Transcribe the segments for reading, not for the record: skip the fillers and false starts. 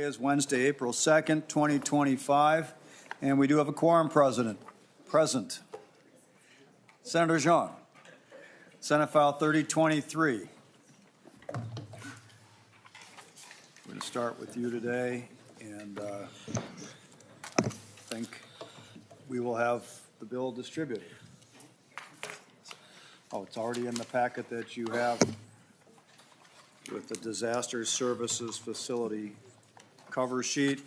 is Wednesday, April 2nd, 2025, and we do have a quorum present. Senator Xiong, Senate File 3023. We're going to start with you today, and I think we will have the bill distributed. Oh, it's already in the packet that you have with the Disaster Services Facility cover sheet.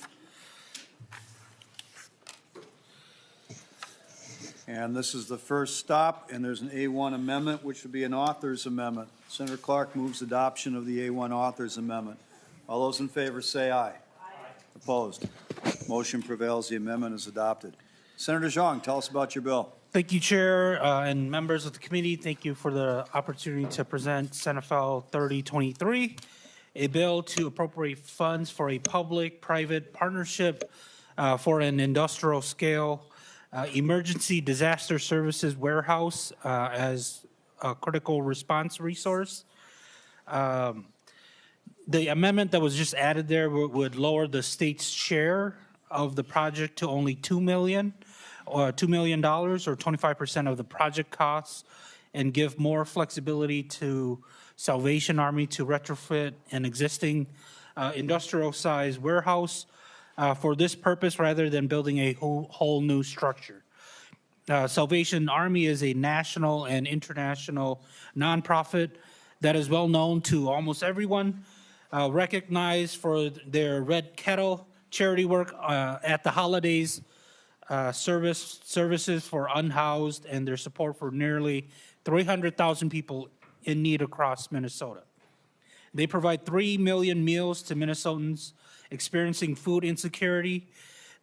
And this is the first stop, and there's an A1 amendment, which would be an author's amendment. Senator Clark moves adoption of the A1 author's amendment. All those in favor say aye. Aye. Opposed? Motion prevails. The amendment is adopted. Senator Xiong, tell us about your bill. Thank you, Chair, and members of the committee. Thank you for the opportunity to present Senate File 3023, a bill to appropriate funds for a public-private partnership for an industrial-scale emergency disaster services warehouse as a critical response resource. The amendment that was just added there would lower the state's share of the project to only $2 million or $25% of the project costs, and give more flexibility to Salvation Army to retrofit an existing industrial-sized warehouse for this purpose rather than building a whole new structure. Salvation Army is a national and international nonprofit that is well known to almost everyone, recognized for their Red Kettle charity work at the holidays, services for unhoused, and their support for nearly 300,000 people in need across Minnesota. They provide 3 million meals to Minnesotans experiencing food insecurity.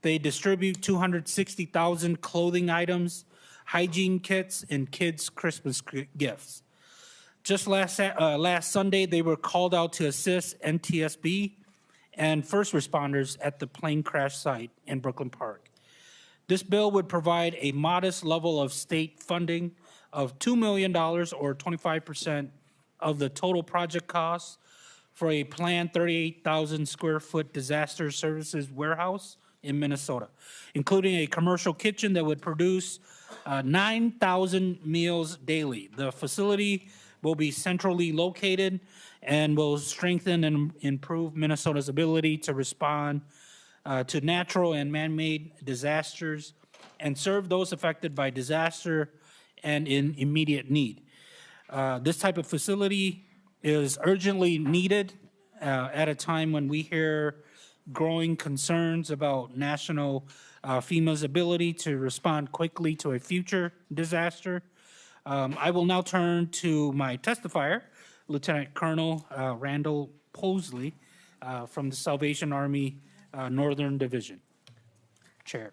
They distribute 260,000 clothing items, hygiene kits, and kids' Christmas gifts. Just last Sunday, they were called out to assist NTSB and first responders at the plane crash site in Brooklyn Park. This bill would provide a modest level of state funding of $2 million or 25% of the total project costs for a planned 38,000 square foot disaster services warehouse in Minnesota, including a commercial kitchen that would produce 9,000 meals daily. The facility will be centrally located and will strengthen and improve Minnesota's ability to respond to natural and man-made disasters and serve those affected by disaster and in immediate need. This type of facility is urgently needed at a time when we hear growing concerns about national FEMA's ability to respond quickly to a future disaster. I will now turn to my testifier, Lieutenant Colonel Randall Posley from the Salvation Army Northern Division. Chair.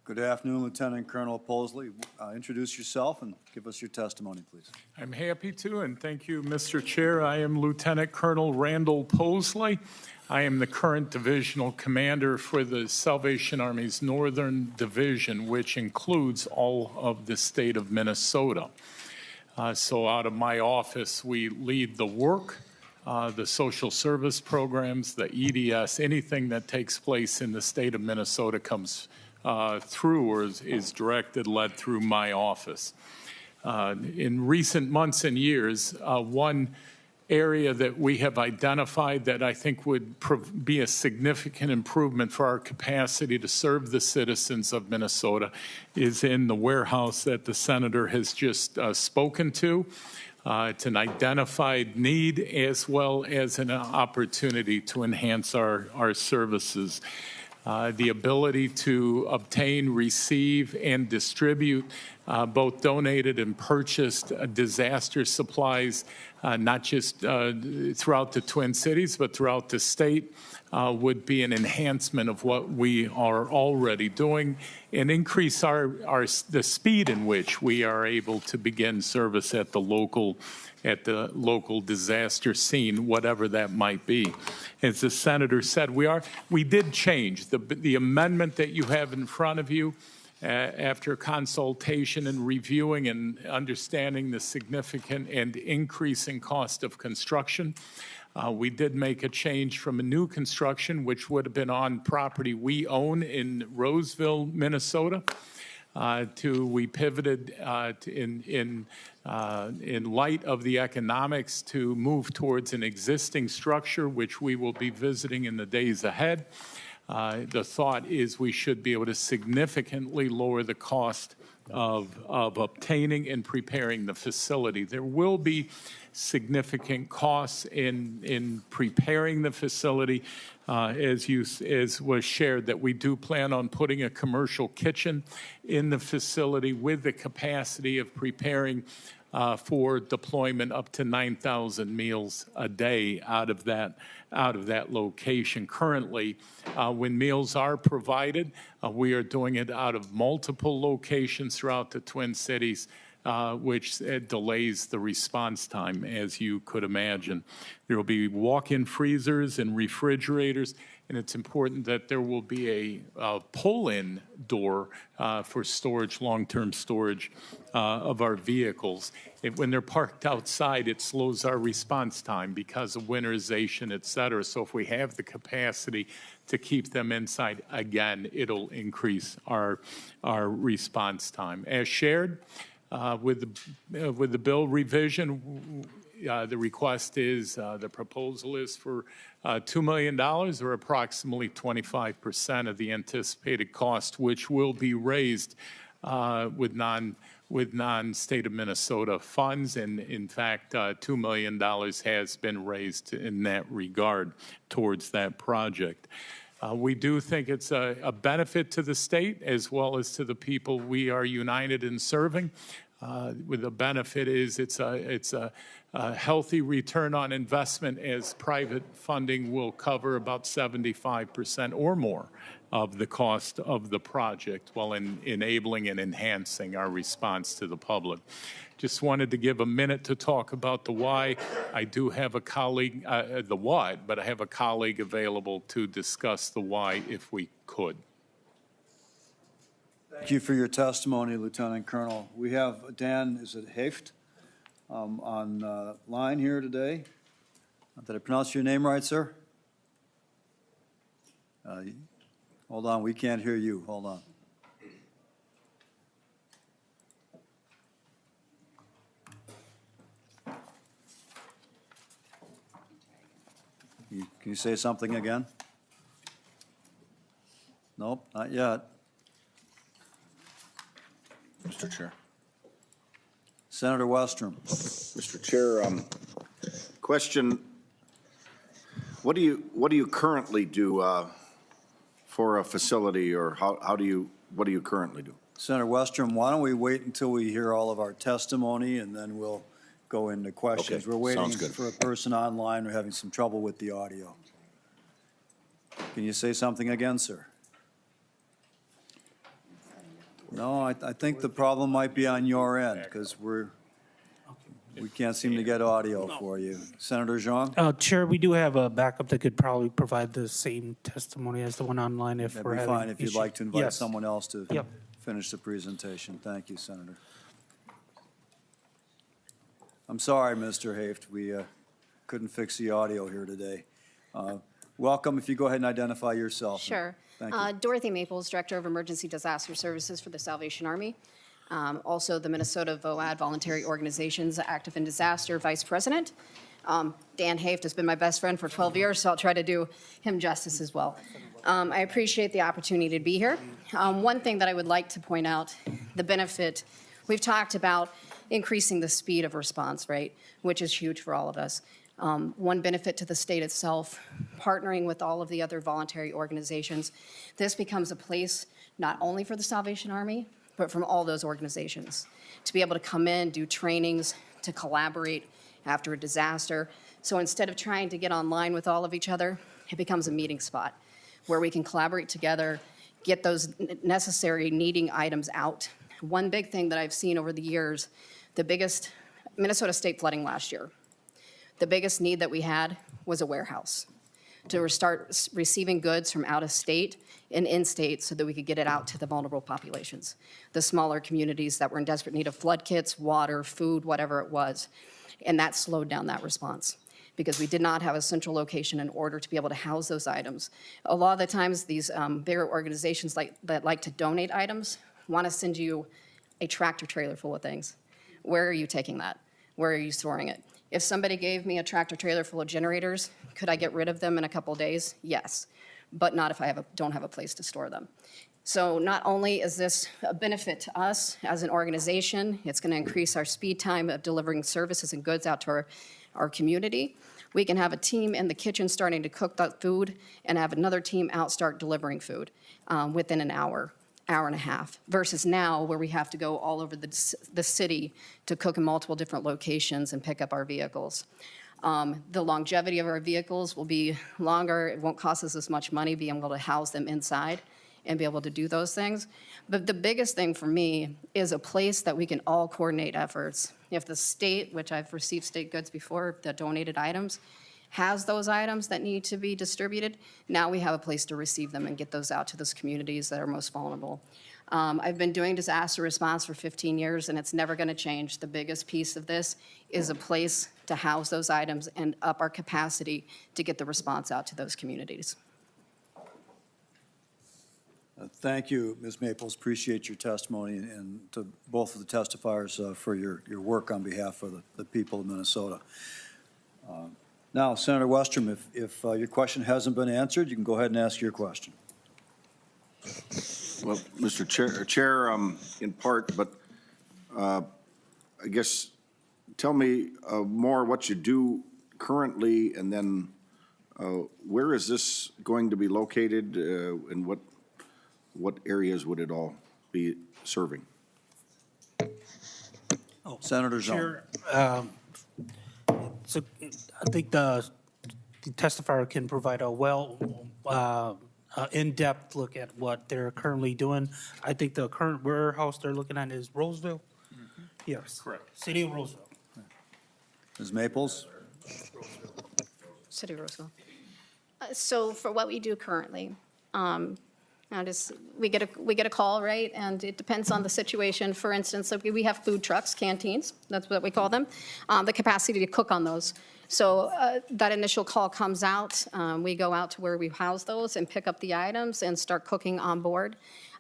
Good afternoon, Lieutenant Colonel Posley. Introduce yourself and give us your testimony, please. I'm happy to, and thank you, Mr. Chair. I am Lieutenant Colonel Randall Posley. I am the current divisional commander for the Salvation Army's Northern Division, which includes all of the state of Minnesota. So out of my office, we lead the work, the social service programs, the EDS, anything that takes place in the state of Minnesota comes through or is directed, led through my office. In recent months and years, one area that we have identified that I think would be a significant improvement for our capacity to serve the citizens of Minnesota is in the warehouse that the Senator has just spoken to. It's an identified need as well as an opportunity to enhance our services. The ability to obtain, receive, and distribute both donated and purchased disaster supplies, not just throughout the Twin Cities, but throughout the state, would be an enhancement of what we are already doing and increase the speed in which we are able to begin service at the local disaster scene, whatever that might be. As the Senator said, we did change. The amendment that you have in front of you After consultation and reviewing and understanding the significant and increasing cost of construction, we did make a change from a new construction, which would have been on property we own in Roseville, Minnesota, we pivoted in light of the economics to move towards an existing structure, which we will be visiting in the days ahead. The thought is we should be able to significantly lower the cost of obtaining and preparing the facility. There will be significant costs in preparing the facility, as was shared, that we do plan on putting a commercial kitchen in the facility with the capacity of preparing for deployment up to 9,000 meals a day out of that location. Currently, when meals are provided, we are doing it out of multiple locations throughout the Twin Cities, which delays the response time, as you could imagine. There will be walk-in freezers and refrigerators, and it's important that there will be a pull-in door for storage, long-term storage of our vehicles. When they're parked outside, it slows our response time because of winterization, et cetera. So if we have the capacity to keep them inside, again, it'll increase our response time. As shared, with the bill revision, the request is, the proposal is for $2 million, or approximately 25% of the anticipated cost, which will be raised with non-state of Minnesota funds. And in fact, $2 million has been raised in that regard towards that project. We do think it's a benefit to the state as well as to the people we are united in serving. With the benefit is it's a healthy return on investment, as private funding will cover about 75% or more of the cost of the project, while enabling and enhancing our response to the public. Just wanted to give a minute to talk about the why. I do have a colleague, the what, but I have a colleague available to discuss the why if we could. Thank you for your testimony, Lieutenant Colonel. We have Dan, is it Haft, on line here today. Did I pronounce your name right, sir? Hold on, we can't hear you. Hold on. Can you say something again? Nope, not yet. Mr. Chair. Senator Westrom. Mr. Chair, question, what do you currently do for a facility, or what do you currently do? Senator Westrom, why don't we wait until we hear all of our testimony, and then we'll go into questions. Okay, we're waiting sounds good. for a person online. We're having some trouble with the audio. Can you say something again, sir? No, I think the problem might be on your end, because we can't seem to get audio for you. Senator Xiong? Chair, we do have a backup that could probably provide the same testimony as the one online if That'd we're be having fine if you'd issues. like to invite Yes. someone else to Yep. finish the presentation. Thank you, Senator. I'm sorry, Mr. Haft, we couldn't fix the audio here today. Welcome. If you go ahead and identify yourself. Sure. Thank you. Dorothy Maples, Director of Emergency Disaster Services for the Salvation Army. Also the Minnesota VOAD Voluntary Organizations Active in Disaster Vice President. Dan Haft has been my best friend for 12 years, so I'll try to do him justice as well. I appreciate the opportunity to be here. One thing that I would like to point out, the benefit, we've talked about increasing the speed of response, right, which is huge for all of us. One benefit to the state itself, partnering with all of the other voluntary organizations, this becomes a place not only for the Salvation Army, but from all those organizations, to be able to come in, do trainings, to collaborate after a disaster. So instead of trying to get online with all of each other, it becomes a meeting spot where we can collaborate together, get those necessary needing items out. One big thing that I've seen over the years, the biggest, Minnesota state flooding last year, the biggest need that we had was a warehouse. to start receiving goods from out of state and in-state so that we could get it out to the vulnerable populations, the smaller communities that were in desperate need of flood kits, water, food, whatever it was. And that slowed down that response because we did not have a central location in order to be able to house those items. A lot of the times, these bigger organizations that like to donate items want to send you a tractor trailer full of things. Where are you taking that? Where are you storing it? If somebody gave me a tractor trailer full of generators, could I get rid of them in a couple days? Yes, but not if I don't have a place to store them. So not only is this a benefit to us as an organization, it's going to increase our speed time of delivering services and goods out to our community. We can have a team in the kitchen starting to cook that food and have another team out start delivering food within an hour and a half, versus now where we have to go all over the city to cook in multiple different locations and pick up our vehicles. The longevity of our vehicles will be longer. It won't cost us as much money being able to house them inside and be able to do those things. But the biggest thing for me is a place that we can all coordinate efforts. If the state, which I've received state goods before, the donated items, has those items that need to be distributed, now we have a place to receive them and get those out to those communities that are most vulnerable. I've been doing disaster response for 15 years, and it's never going to change. The biggest piece of this is a place to house those items and up our capacity to get the response out to those communities. Thank you, Ms. Maples. Appreciate your testimony and to both of the testifiers for your work on behalf of the people of Minnesota. Now, Senator Westrom, if your question hasn't been answered, you can go ahead and ask your question. Well, Mr. Chair, in part, but I guess tell me more what you do currently, and then where is this going to be located, and what areas would it all be serving? Senator Xiong. Chair, so I think the testifier can provide a in-depth look at what they're currently doing. I think the current warehouse they're looking at is Roseville? Mm-hmm. Yes. Correct. City of Roseville. Ms. Maples? City of Roseville. So for what we do currently, we get a call, right? And it depends on the situation. For instance, we have food trucks, canteens, that's what we call them, the capacity to cook on those. So that initial call comes out, we go out to where we house those and pick up the items and start cooking on board.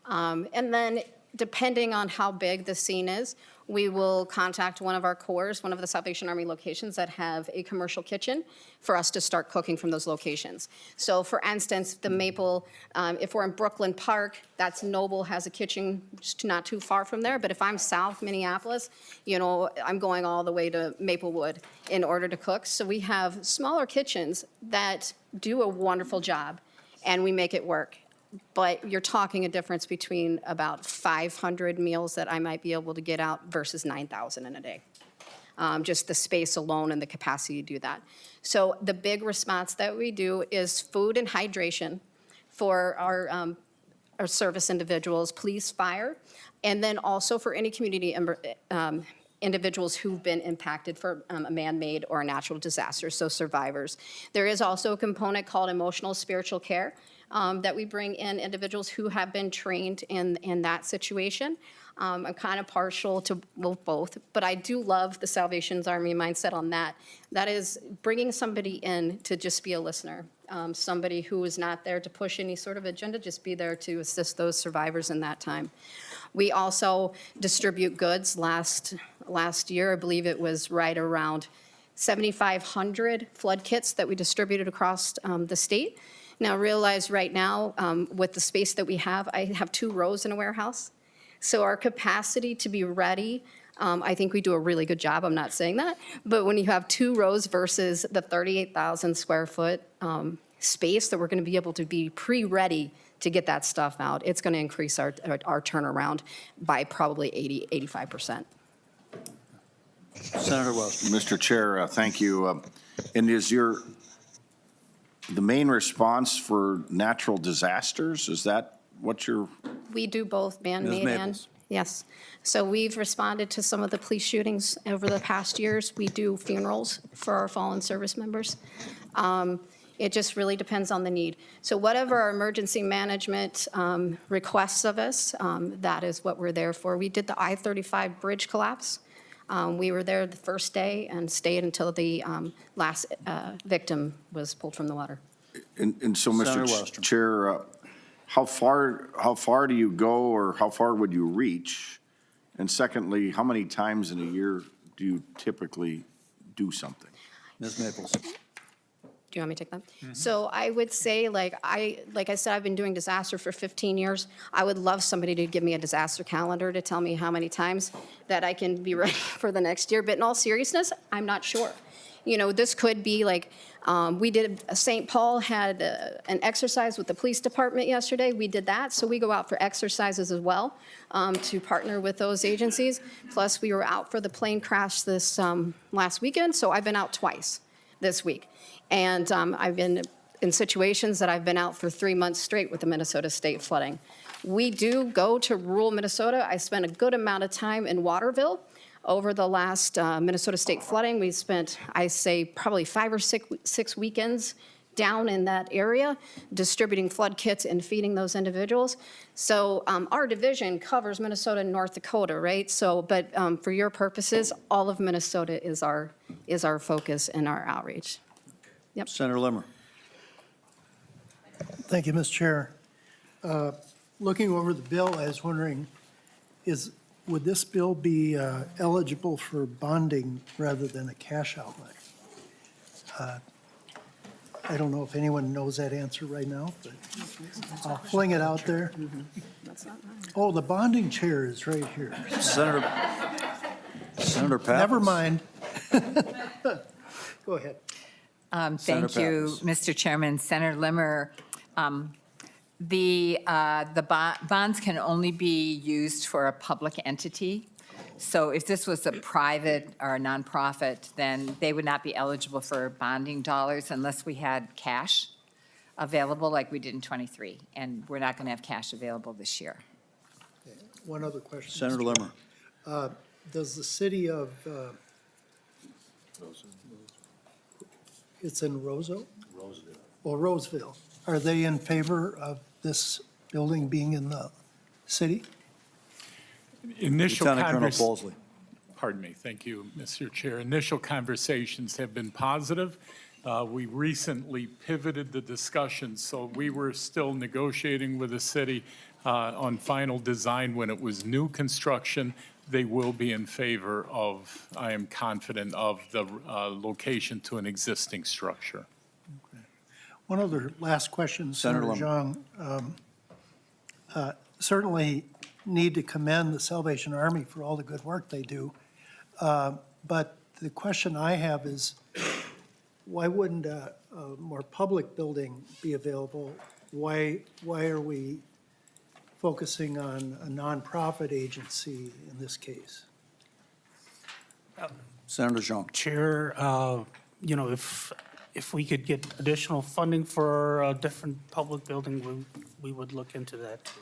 And then depending on how big the scene is, we will contact one of our cores, one of the Salvation Army locations that have a commercial kitchen for us to start cooking from those locations. So for instance, the Maple, if we're in Brooklyn Park, that's Noble has a kitchen just not too far from there. But if I'm south Minneapolis, I'm going all the way to Maplewood in order to cook. So we have smaller kitchens that do a wonderful job, and we make it work. But you're talking a difference between about 500 meals that I might be able to get out versus 9,000 in a day. Just the space alone and the capacity to do that. So the big response that we do is food and hydration for our service individuals, police, fire, and then also for any community individuals who've been impacted for a man-made or a natural disaster, so survivors. There is also a component called emotional spiritual care, that we bring in individuals who have been trained in that situation. I'm kind of partial to both, but I do love the Salvation Army mindset on that. That is bringing somebody in to just be a listener, somebody who is not there to push any sort of agenda, just be there to assist those survivors in that time. We also distribute goods. Last year, I believe it was right around 7,500 flood kits that we distributed across the state. Now realize right now, with the space that we have, I have 2 rows in a warehouse. So our capacity to be ready, I think we do a really good job, I'm not saying that, but when you have 2 rows versus the 38,000 square foot space that we're gonna be able to be pre-ready to get that stuff out, it's gonna increase our turnaround by probably 85%. Senator West. Mr. Chair, thank you. And is the main response for natural disasters, is that what you're? We do both man-made and, yes. So we've responded to some of the police shootings over the past years. We do funerals for our fallen service members. It just really depends on the need. So whatever our emergency management requests of us, that is what we're there for. We did the I-35 bridge collapse. We were there the first day and stayed until the last victim was pulled from the water. And so, Senator Mr. Westrom. Chair, how far do you go, or how far would you reach? And secondly, how many times in a year do you typically do something? Ms. Maples. Do you want me to take that? So I would say, like I said, I've been doing disaster for 15 years. I would love somebody to give me a disaster calendar to tell me how many times that I can be ready for the next year. But in all seriousness, I'm not sure. You know, this could be like, we did, St. Paul had an exercise with the police department yesterday. We did that. So we go out for exercises as well to partner with those agencies. Plus, we were out for the plane crash this last weekend. So I've been out twice this week. And I've been in situations that I've been out for 3 months straight with the Minnesota State flooding. We do go to rural Minnesota. I spent a good amount of time in Waterville over the last Minnesota State flooding. We spent, I say, probably 5 or 6 weekends down in that area, distributing flood kits and feeding those individuals. So our division covers Minnesota and North Dakota, right? So, but for your purposes, all of Minnesota is our focus and our outreach. Yep. Senator Limmer. Thank you, Mr. Chair. Looking over the bill, I was wondering, would this bill be eligible for bonding rather than a cash outlay? I don't know if anyone knows that answer right now, but I'll fling it out there. Oh, the bonding chair is right here. Senator Pappas. Never mind. Go ahead. Senator Thank you, Pappas. Mr. Chairman. Senator Limmer, the bonds can only be used for a public entity. So if this was a private or a nonprofit, then they would not be eligible for bonding dollars unless we had cash available like we did in '23. And we're not going to have cash available this year. One other question. Senator Mr. Limmer. Chair. Does the city of, it's in Roseville? Roseville. Are they in favor of this building being in the city? Initial Lieutenant Colonel Polsley. Pardon me, thank you, Mr. Chair. Initial conversations have been positive. We recently pivoted the discussion, so we were still negotiating with the city on final design when it was new construction. They will be in favor of, I am confident, of the location to an existing structure. One other last question, Senator Senator Xiong. Certainly need to commend the Salvation Army for all the good work they do. But the question I have is, why wouldn't a more public building be available? Why are we focusing on a nonprofit agency in this case? Senator Xiong. Chair, you know, if we could get additional funding for a different public building, we would look into that too.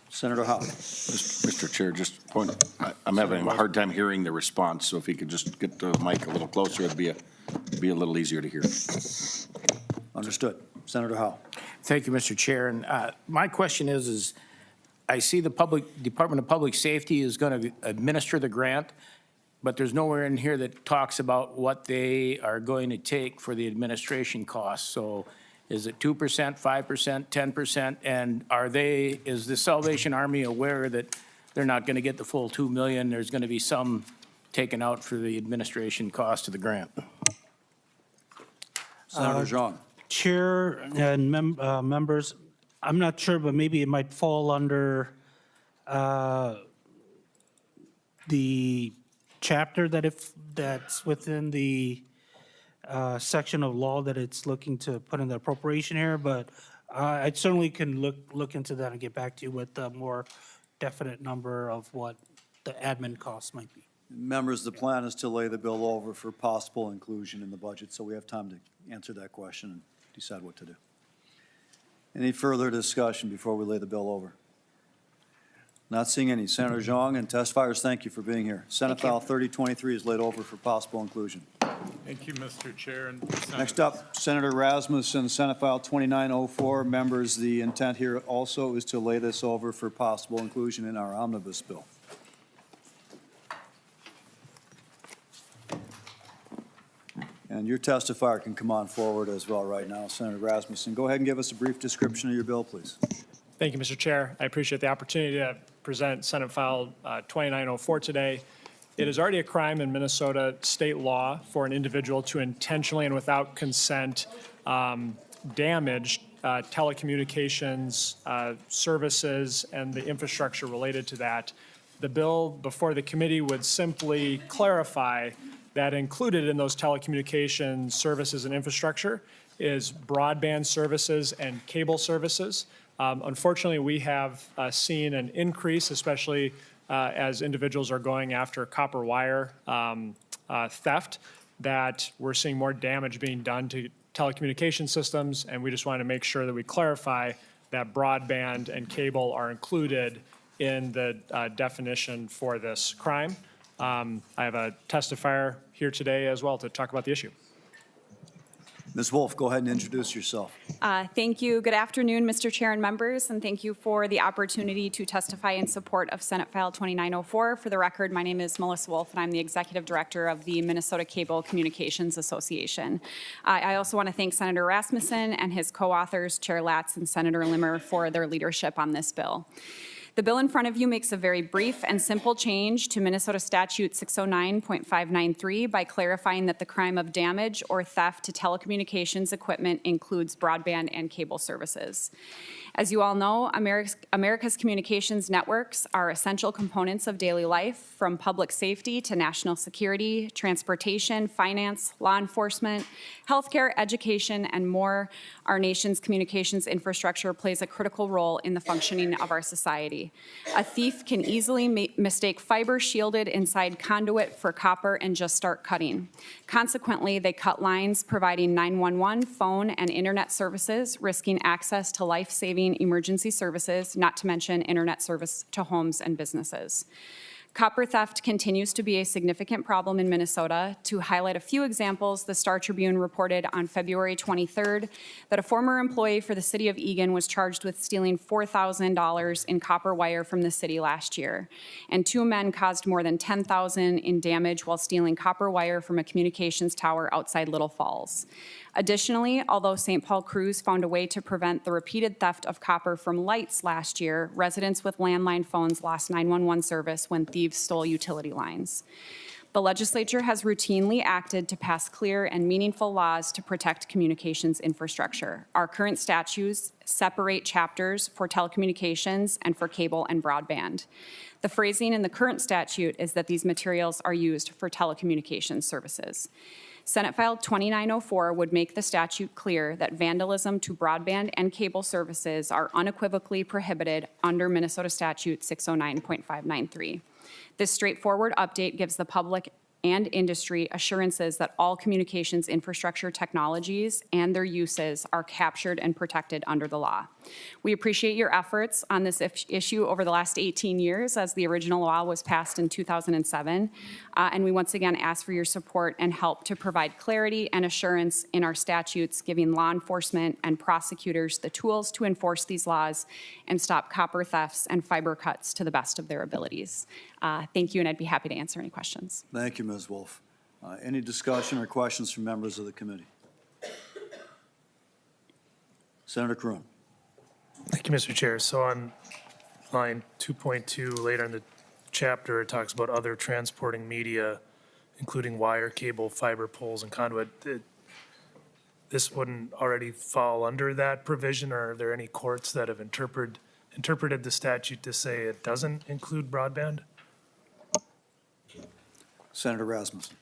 Senator Howe. Mr. Chair, just point, I'm having a hard time hearing the response, so if you could just get the mic a little closer, it'd be a little easier to hear. Understood. Senator Howe. Thank you, Mr. Chair. And my question is I see the Department of Public Safety is going to administer the grant, but there's nowhere in here that talks about what they are going to take for the administration costs. So is it 2%, 5%, 10%? And is the Salvation Army aware that they're not going to get the full $2 million? There's going to be some taken out for the administration cost of the grant. Senator Xiong. Chair and members, I'm not sure, but maybe it might fall under the chapter that's within the section of law that it's looking to put in the appropriation here, but I certainly can look into that and get back to you with a more definite number of what the admin costs might be. Members, the plan is to lay the bill over for possible inclusion in the budget, so we have time to answer that question and decide what to do. Any further discussion before we lay the bill over? Not seeing any. Senator Xiong and testifiers, thank you for being here. Senate File 3023 is laid over for possible inclusion. Thank you, Mr. Chair. And Next up, Senator Rasmusson, Senate File 2904. Members, the intent here also is to lay this over for possible inclusion in our omnibus bill. And your testifier can come on forward as well right now, Senator Rasmusson. Go ahead and give us a brief description of your bill, please. Thank you, Mr. Chair. I appreciate the opportunity to present Senate File 2904 today. It is already a crime in Minnesota state law for an individual to intentionally and without consent damage telecommunications services and the infrastructure related to that. The bill before the committee would simply clarify that included in those telecommunications services and infrastructure is broadband services and cable services. Unfortunately, we have seen an increase, especially as individuals are going after copper wire theft, that we're seeing more damage being done to telecommunication systems, and we just want to make sure that we clarify that broadband and cable are included in the definition for this crime. I have a testifier here today as well to talk about the issue. Ms. Wolf, go ahead and introduce yourself. Thank you. Good afternoon, Mr. Chair and members, and thank you for the opportunity to testify in support of Senate File 2904. For the record, my name is Melissa Wolf, and I'm the Executive Director of the Minnesota Cable Communications Association. I also want to thank Senator Rasmusson and his co-authors, Chair Latz and Senator Limmer, for their leadership on this bill. The bill in front of you makes a very brief and simple change to Minnesota Statute 609.593 by clarifying that the crime of damage or theft to telecommunications equipment includes broadband and cable services. As you all know, America's communications networks are essential components of daily life, from public safety to national security, transportation, finance, law enforcement, healthcare, education, and more. Our nation's communications infrastructure plays a critical role in the functioning of our society. A thief can easily mistake fiber shielded inside conduit for copper and just start cutting. Consequently, they cut lines providing 911, phone, and internet services, risking access to life-saving emergency services, not to mention internet service to homes and businesses. Copper theft continues to be a significant problem in Minnesota. To highlight a few examples, the Star Tribune reported on February 23rd that a former employee for the city of Eagan was charged with stealing $4,000 in copper wire from the city last year. And 2 men caused more than $10,000 in damage while stealing copper wire from a communications tower outside Little Falls. Additionally, although St. Paul crews found a way to prevent the repeated theft of copper from lights last year, residents with landline phones lost 911 service when thieves stole utility lines. The legislature has routinely acted to pass clear and meaningful laws to protect communications infrastructure. Our current statutes separate chapters for telecommunications and for cable and broadband. The phrasing in the current statute is that these materials are used for telecommunications services. Senate File 2904 would make the statute clear that vandalism to broadband and cable services are unequivocally prohibited under Minnesota Statute 609.593. This straightforward update gives the public and industry assurances that all communications infrastructure technologies and their uses are captured and protected under the law. We appreciate your efforts on this issue over the last 18 years, as the original law was passed in 2007. And we once again ask for your support and help to provide clarity and assurance in our statutes, giving law enforcement and prosecutors the tools to enforce these laws and stop copper thefts and fiber cuts to the best of their abilities. Thank you, and I'd be happy to answer any questions. Thank you, Ms. Wolf. Any discussion or questions from members of the committee? Senator Kroon. Thank you, Mr. Chair. So on line 2.2, later in the chapter, it talks about other transporting media, including wire, cable, fiber poles, and conduit. This wouldn't already fall under that provision, or are there any courts that have interpreted the statute to say it doesn't include broadband? Senator Rasmusson.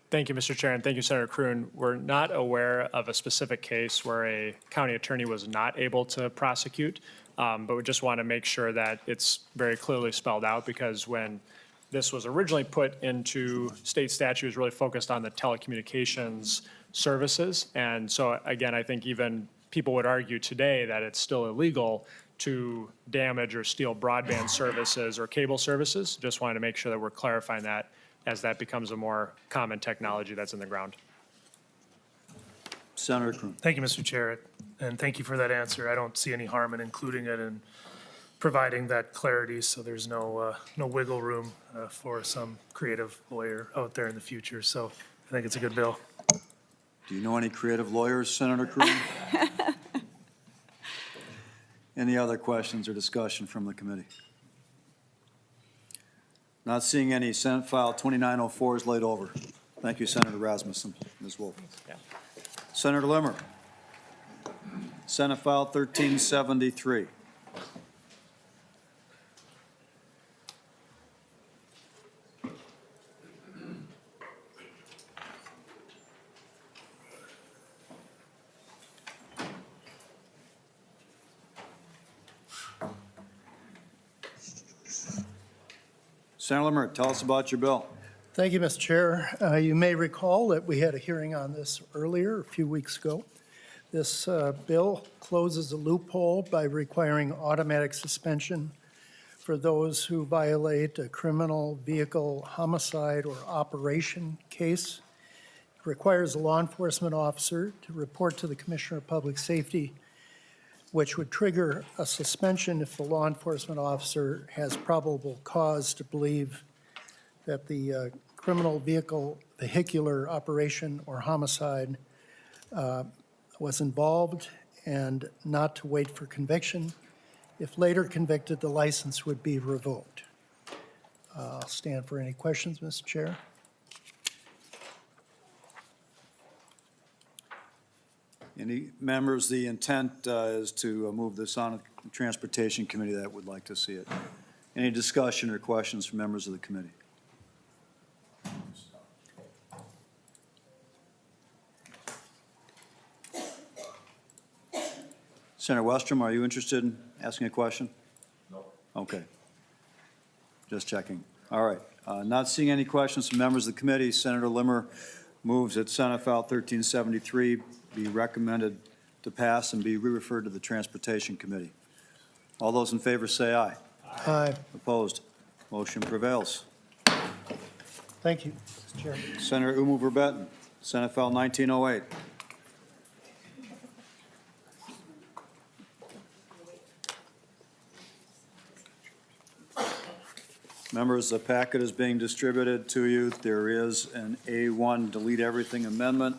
Thank you, Mr. Chair, and thank you, Senator Kroon. We're not aware of a specific case where a county attorney was not able to prosecute, but we just want to make sure that it's very clearly spelled out, because when this was originally put into state statute, it was really focused on the telecommunications services. And so, again, I think even people would argue today that it's still illegal to damage or steal broadband services or cable services. Just wanted to make sure that we're clarifying that as that becomes a more common technology that's in the ground. Senator Kroon. Thank you, Mr. Chair, and thank you for that answer. I don't see any harm in including it and providing that clarity, so there's no wiggle room for some creative lawyer out there in the future. So I think it's a good bill. Do you know any creative lawyers, Senator Kroon? Any other questions or discussion from the committee? Not seeing any. Senate File 2904 is laid over. Thank you, Senator Rasmusson. Ms. Wolf. Yeah. Senator Limmer. Senate File 1373. Senator Limmer, tell us about your bill. Thank you, Mr. Chair. You may recall that we had a hearing on this earlier, a few weeks ago. This bill closes a loophole by requiring automatic suspension for those who violate a criminal vehicle homicide or operation case. It requires a law enforcement officer to report to the Commissioner of Public Safety, which would trigger a suspension if the law enforcement officer has probable cause to believe that the criminal vehicular operation or homicide was involved, and not to wait for conviction. If later convicted, the license would be revoked. I'll stand for any questions, Mr. Chair. Any members, the intent is to move this on to the Transportation Committee that would like to see it. Any discussion or questions from members of the committee? Senator Westrom, are you interested in asking a question? No. Okay. Just checking. All right. Not seeing any questions from members of the committee, Senator Limmer moves that Senate File 1373 be recommended to pass and be re-referred to the Transportation Committee. All those in favor say aye. Aye. Opposed? Motion prevails. Thank you, Mr. Chair. Senator Oumou Verbeten, Senate File 1908. Members, the packet is being distributed to you. There is an A1 delete everything amendment,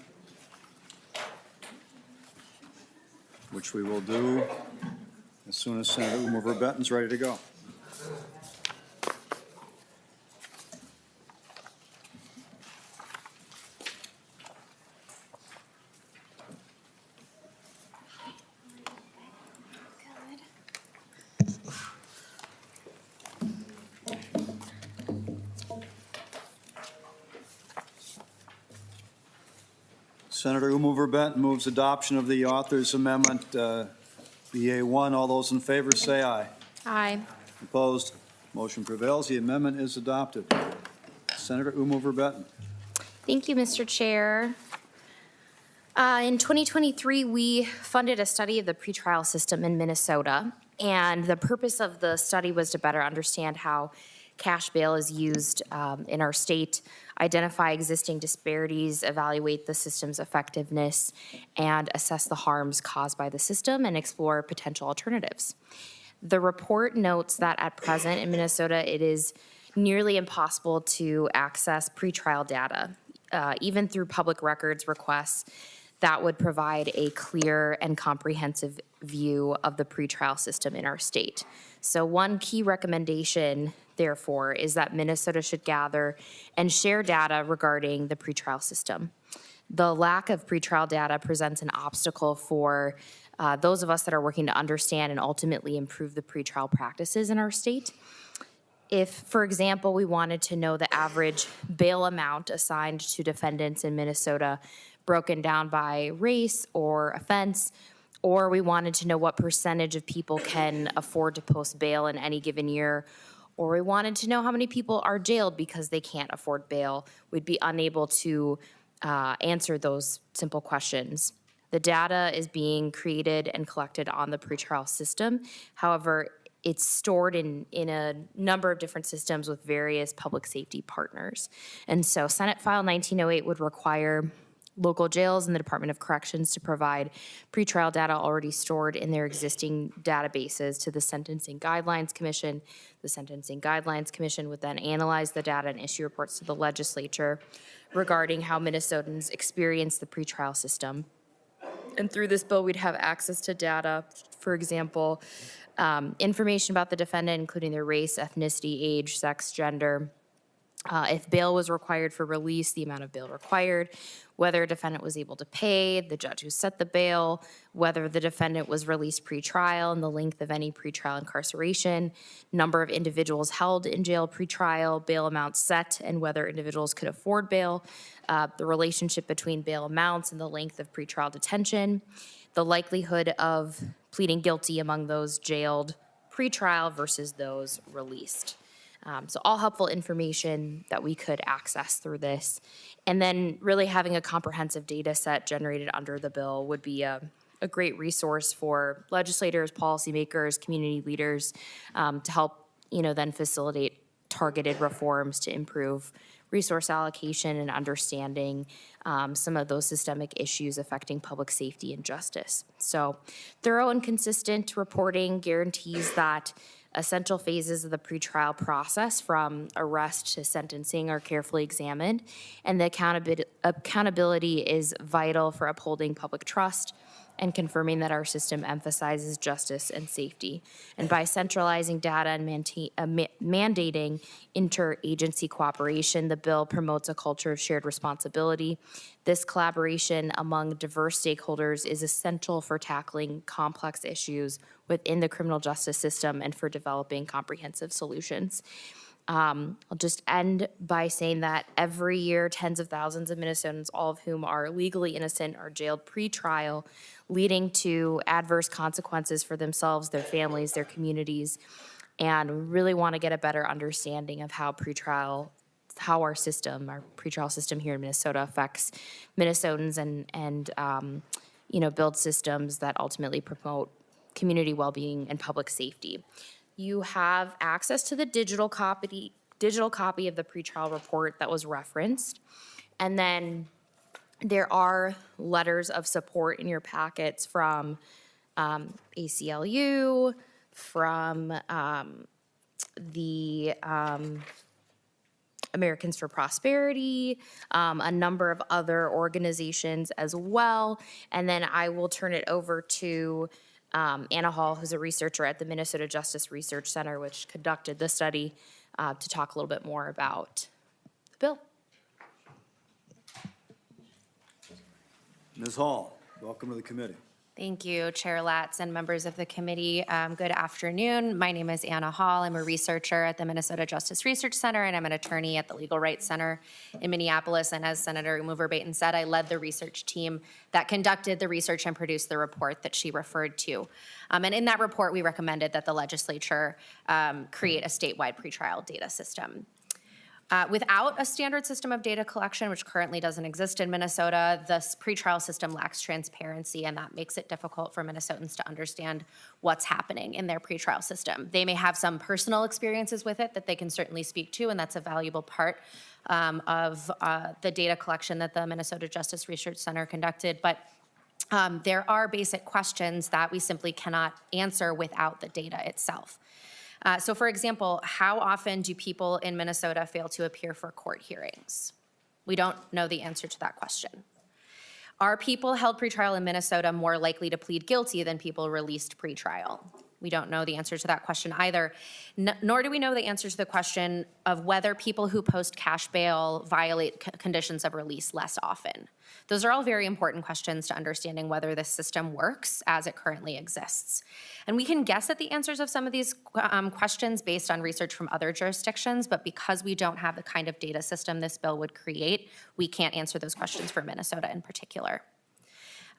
which we will do as soon as Senator Oumou Verbeten's ready to go. Senator Oumou Verbeten moves adoption of the author's amendment, BA1. All those in favor say aye. Aye. Opposed? Motion prevails. The amendment is adopted. Senator Oumou Verbeten. Thank you, Mr. Chair. In 2023, we funded a study of the pretrial system in Minnesota, and the purpose of the study was to better understand how cash bail is used in our state, identify existing disparities, evaluate the system's effectiveness, and assess the harms caused by the system and explore potential alternatives. The report notes that at present in Minnesota, it is nearly impossible to access pretrial data, even through public records requests that would provide a clear and comprehensive view of the pretrial system in our state. So one key recommendation, therefore, is that Minnesota should gather and share data regarding the pretrial system. The lack of pretrial data presents an obstacle for those of us that are working to understand and ultimately improve the pretrial practices in our state. If, for example, we wanted to know the average bail amount assigned to defendants in Minnesota broken down by race or offense, or we wanted to know what percentage of people can afford to post bail in any given year, or we wanted to know how many people are jailed because they can't afford bail, we'd be unable to answer those simple questions. The data is being created and collected on the pretrial system. However, it's stored in a number of different systems with various public safety partners. And so Senate File 1908 would require local jails and the Department of Corrections to provide pretrial data already stored in their existing databases to the Sentencing Guidelines Commission. The Sentencing Guidelines Commission would then analyze the data and issue reports to the legislature regarding how Minnesotans experience the pretrial system. And through this bill, we'd have access to data, for example, information about the defendant, including their race, ethnicity, age, sex, gender, if bail was required for release, the amount of bail required, whether a defendant was able to pay, the judge who set the bail, whether the defendant was released pretrial and the length of any pretrial incarceration, number of individuals held in jail pretrial, bail amounts set, and whether individuals could afford bail, the relationship between bail amounts and the length of pretrial detention, the likelihood of pleading guilty among those jailed pretrial versus those released. So all helpful information that we could access through this. And then really having a comprehensive data set generated under the bill would be a great resource for legislators, policymakers, community leaders to help, then facilitate targeted reforms to improve resource allocation and understanding some of those systemic issues affecting public safety and justice. So thorough and consistent reporting guarantees that essential phases of the pretrial process from arrest to sentencing are carefully examined, and the accountability is vital for upholding public trust and confirming that our system emphasizes justice and safety. And by centralizing data and mandating interagency cooperation, the bill promotes a culture of shared responsibility. This collaboration among diverse stakeholders is essential for tackling complex issues within the criminal justice system and for developing comprehensive solutions. I'll just end by saying that every year, tens of thousands of Minnesotans, all of whom are legally innocent, are jailed pre-trial, leading to adverse consequences for themselves, their families, their communities, and really want to get a better understanding of how our pretrial system here in Minnesota affects Minnesotans and build systems that ultimately promote community well-being and public safety. You have access to the digital copy of the pretrial report that was referenced. And then there are letters of support in your packets from ACLU, from the Americans for Prosperity, a number of other organizations as well. And then I will turn it over to Anna Hall, who's a researcher at the Minnesota Justice Research Center, which conducted the study, to talk a little bit more about the bill. Ms. Hall, welcome to the committee. Thank you, Chair Latz and members of the committee. Good afternoon. My name is Anna Hall. I'm a researcher at the Minnesota Justice Research Center, and I'm an attorney at the Legal Rights Center in Minneapolis. And as Senator Oumou Verbeten said, I led the research team that conducted the research and produced the report that she referred to. And in that report, we recommended that the legislature create a statewide pretrial data system. Without a standard system of data collection, which currently doesn't exist in Minnesota, this pretrial system lacks transparency, and that makes it difficult for Minnesotans to understand what's happening in their pretrial system. They may have some personal experiences with it that they can certainly speak to, and that's a valuable part of the data collection that the Minnesota Justice Research Center conducted. But there are basic questions that we simply cannot answer without the data itself. So for example, how often do people in Minnesota fail to appear for court hearings? We don't know the answer to that question. Are people held pretrial in Minnesota more likely to plead guilty than people released pretrial? We don't know the answer to that question either, nor do we know the answer to the question of whether people who post cash bail violate conditions of release less often. Those are all very important questions to understanding whether this system works as it currently exists. And we can guess at the answers of some of these questions based on research from other jurisdictions, but because we don't have the kind of data system this bill would create, we can't answer those questions for Minnesota in particular.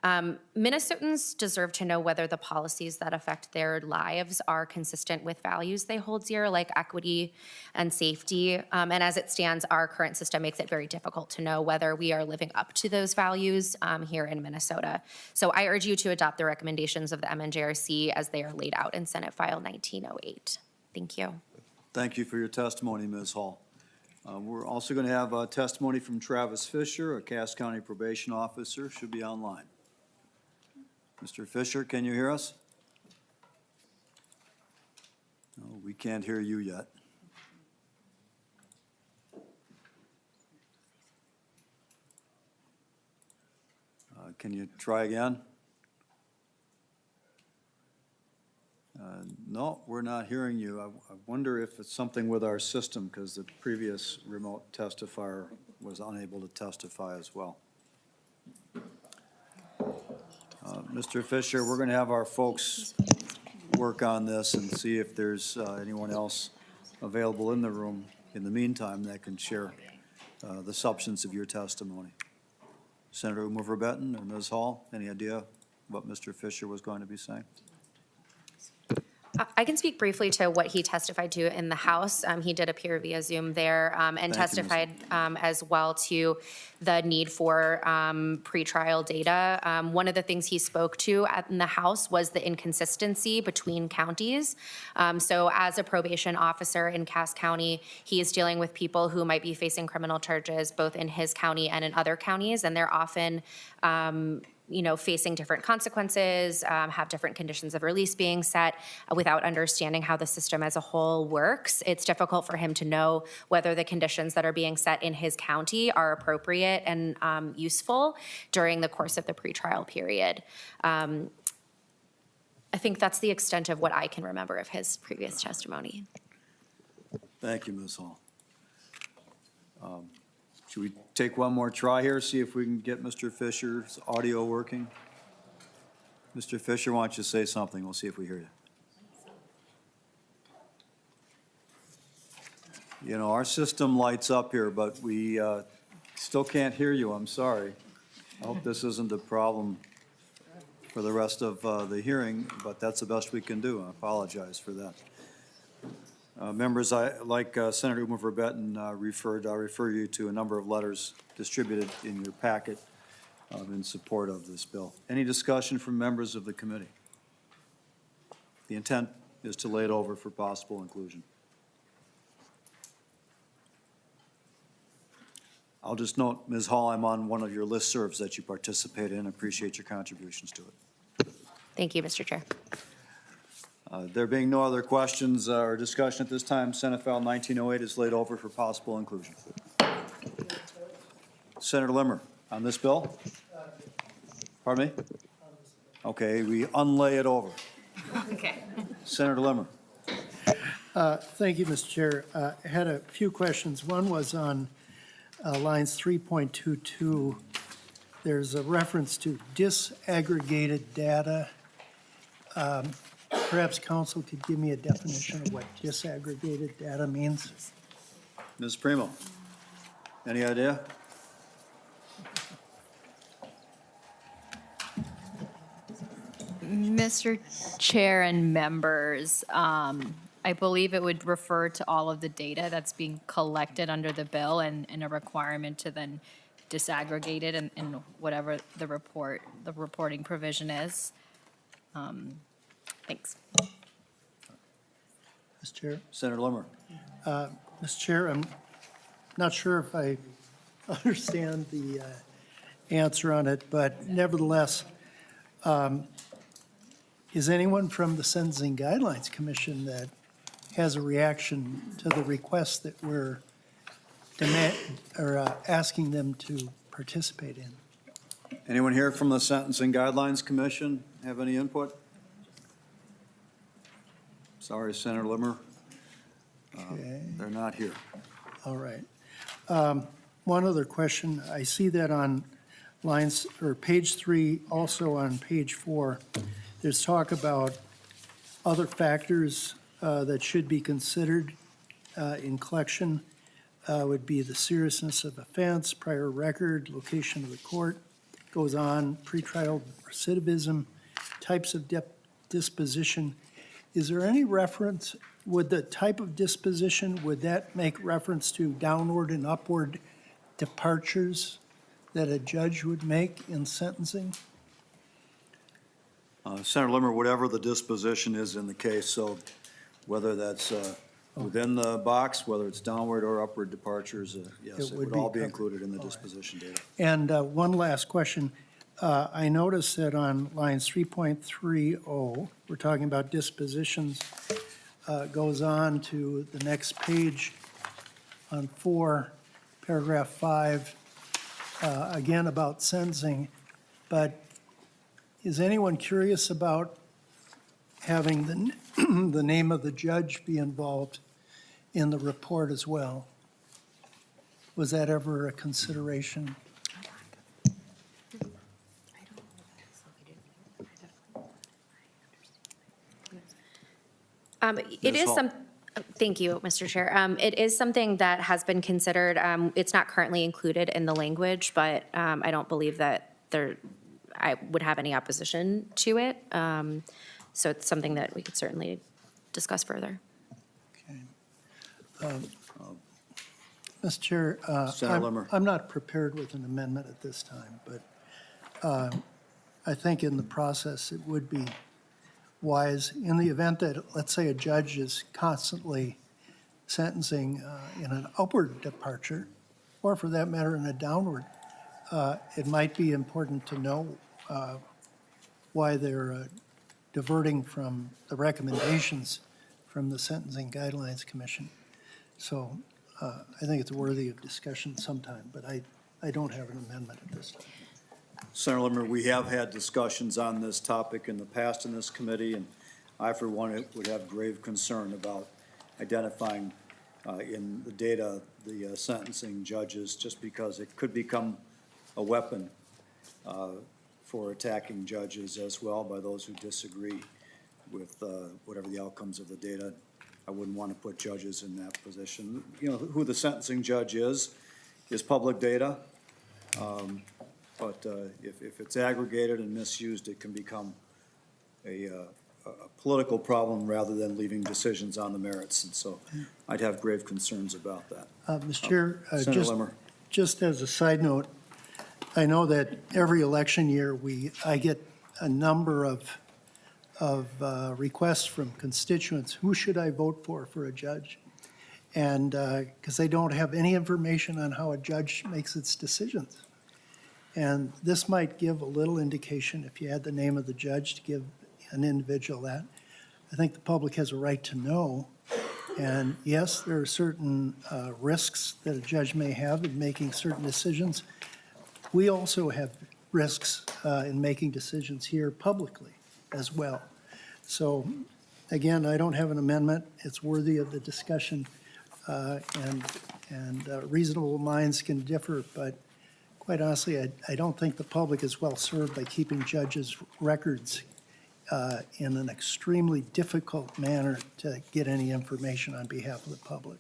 Minnesotans deserve to know whether the policies that affect their lives are consistent with values they hold dear, like equity and safety. And as it stands, our current system makes it very difficult to know whether we are living up to those values here in Minnesota. So I urge you to adopt the recommendations of the MNJRC as they are laid out in Senate File 1908. Thank you. Thank you for your testimony, Ms. Hall. We're also going to have testimony from Travis Fisher, a Cass County probation officer, should be online. Mr. Fisher, can you hear us? No, we can't hear you yet. Can you try again? No, we're not hearing you. I wonder if it's something with our system, because the previous remote testifier was unable to testify as well. Mr. Fisher, we're going to have our folks work on this and see if there's anyone else available in the room in the meantime that can share the substance of your testimony. Senator Oumou Verbeten or Ms. Hall, any idea what Mr. Fisher was going to be saying? I can speak briefly to what he testified to in the House. He did appear via Zoom there and testified as well to the need for pretrial data. One of the things he spoke to in the House was the inconsistency between counties. So as a probation officer in Cass County, he is dealing with people who might be facing criminal charges both in his county and in other counties, and they're often facing different consequences, have different conditions of release being set without understanding how the system as a whole works. It's difficult for him to know whether the conditions that are being set in his county are appropriate and useful during the course of the pretrial period. I think that's the extent of what I can remember of his previous testimony. Thank you, Ms. Hall. Should we take one more try here, see if we can get Mr. Fisher's audio working? Mr. Fisher, why don't you say something? We'll see if we hear you. You know, our system lights up here, but we still can't hear you. I'm sorry. I hope this isn't a problem for the rest of the hearing, but that's the best we can do. I apologize for that. Members, like Senator Oumou Verbeten referred, I refer you to a number of letters distributed in your packet in support of this bill. Any discussion from members of the committee? The intent is to lay it over for possible inclusion. I'll just note, Ms. Hall, I'm on one of your listservs that you participate in. I appreciate your contributions to it. Thank you, Mr. Chair. There being no other questions or discussion at this time, Senate File 1908 is laid over for possible inclusion. Senator Limmer, on this bill? Pardon me? Okay, we unlay it over. Okay. Senator Limmer. Thank you, Mr. Chair. I had a few questions. One was on lines 3.22. There's a reference to disaggregated data. Perhaps counsel could give me a definition of what disaggregated data means. Ms. Primo, any idea? Mr. Chair and members, I believe it would refer to all of the data that's being collected under the bill and a requirement to then disaggregate it in whatever the reporting provision is. Thanks. Mr. Chair. Senator Limmer. Mr. Chair, I'm not sure if I understand the answer on it, but nevertheless, is anyone from the Sentencing Guidelines Commission that has a reaction to the request that we're asking them to participate in? Anyone here from the Sentencing Guidelines Commission have any input? Sorry, Senator Limmer. Okay. They're not here. All right. One other question. I see that on lines, or page 3, also on page 4, there's talk about other factors that should be considered in collection. Would be the seriousness of offense, prior record, location of the court, goes on, pretrial recidivism, types of disposition. Is there any reference, would the type of disposition, would that make reference to downward and upward departures that a judge would make in sentencing? Senator Limmer, whatever the disposition is in the case, so whether that's within the box, whether it's downward or upward departures, yes, It it would would be all be covered. included in the All right. disposition data. And one last question. I noticed that on lines 3.30, we're talking about dispositions, goes on to the next page on 4, paragraph 5, again about sentencing. But is anyone curious about having the name of the judge be involved in the report as well? Was that ever a consideration? It Ms. is Hall. some, thank you, Mr. Chair. It is something that has been considered. It's not currently included in the language, but I don't believe that I would have any opposition to it. So it's something that we could certainly discuss further. Okay. Mr. Chair, Senator Limmer. I'm not prepared with an amendment at this time, but I think in the process, it would be wise, in the event that, let's say, a judge is constantly sentencing in an upward departure, or for that matter, in a downward, it might be important to know why they're diverting from the recommendations from the Sentencing Guidelines Commission. So I think it's worthy of discussion sometime, but I don't have an amendment at this time. Senator Limmer, we have had discussions on this topic in the past in this committee, and I, for one, would have grave concern about identifying in the data the sentencing judges, just because it could become a weapon for attacking judges as well by those who disagree with whatever the outcomes of the data. I wouldn't want to put judges in that position. You know, who the sentencing judge is public data. But if it's aggregated and misused, it can become a political problem rather than leaving decisions on the merits. And so I'd have grave concerns about that. Mr. Chair, Senator Limmer. just as a side note, I know that every election year, I get a number of requests from constituents, who should I vote for a judge? And because they don't have any information on how a judge makes its decisions. And this might give a little indication, if you had the name of the judge, to give an individual that. I think the public has a right to know. And yes, there are certain risks that a judge may have in making certain decisions. We also have risks in making decisions here publicly as well. So again, I don't have an amendment. It's worthy of the discussion. And reasonable minds can differ, but quite honestly, I don't think the public is well served by keeping judges' records in an extremely difficult manner to get any information on behalf of the public.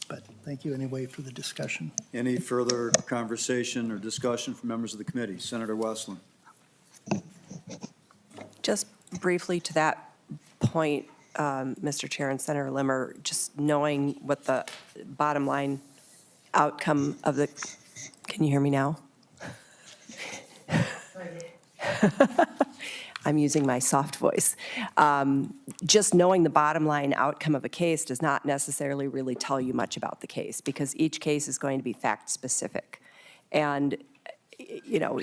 But thank you anyway for the discussion. Any further conversation or discussion from members of the committee? Senator Westland. Just briefly to that point, Mr. Chair and Senator Limmer, just knowing what the bottom line outcome of the, can you hear me now? I'm using my soft voice. Just knowing the bottom line outcome of a case does not necessarily really tell you much about the case, because each case is going to be fact-specific. And, you know,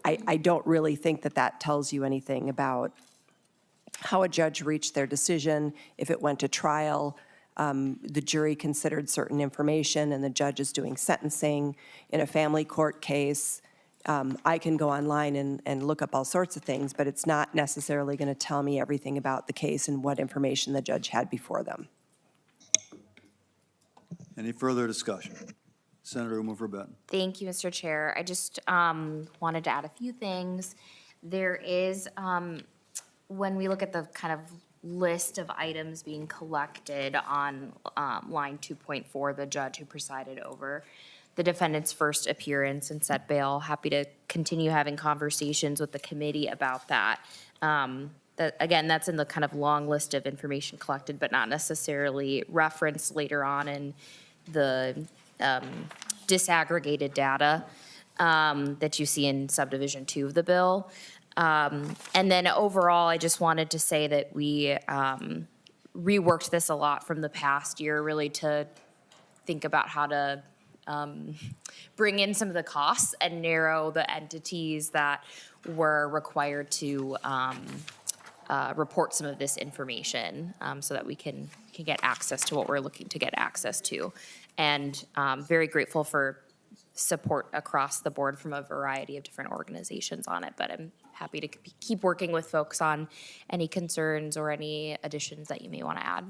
I don't really think that that tells you anything about how a judge reached their decision, if it went to trial, the jury considered certain information, and the judge is doing sentencing in a family court case. I can go online and look up all sorts of things, but it's not necessarily going to tell me everything about the case and what information the judge had before them. Any further discussion? Senator Oumou Verbeten. Thank you, Mr. Chair. I just wanted to add a few things. There is, when we look at the kind of list of items being collected on line 2.4, the judge who presided over the defendant's first appearance and set bail. Happy to continue having conversations with the committee about that. Again, that's in the kind of long list of information collected, but not necessarily referenced later on in the disaggregated data that you see in subdivision 2 of the bill. And then overall, I just wanted to say that we reworked this a lot from the past year, really to think about how to bring in some of the costs and narrow the entities that were required to report some of this information so that we can get access to what we're looking to get access to. And very grateful for support across the board from a variety of different organizations on it, but I'm happy to keep working with folks on any concerns or any additions that you may want to add.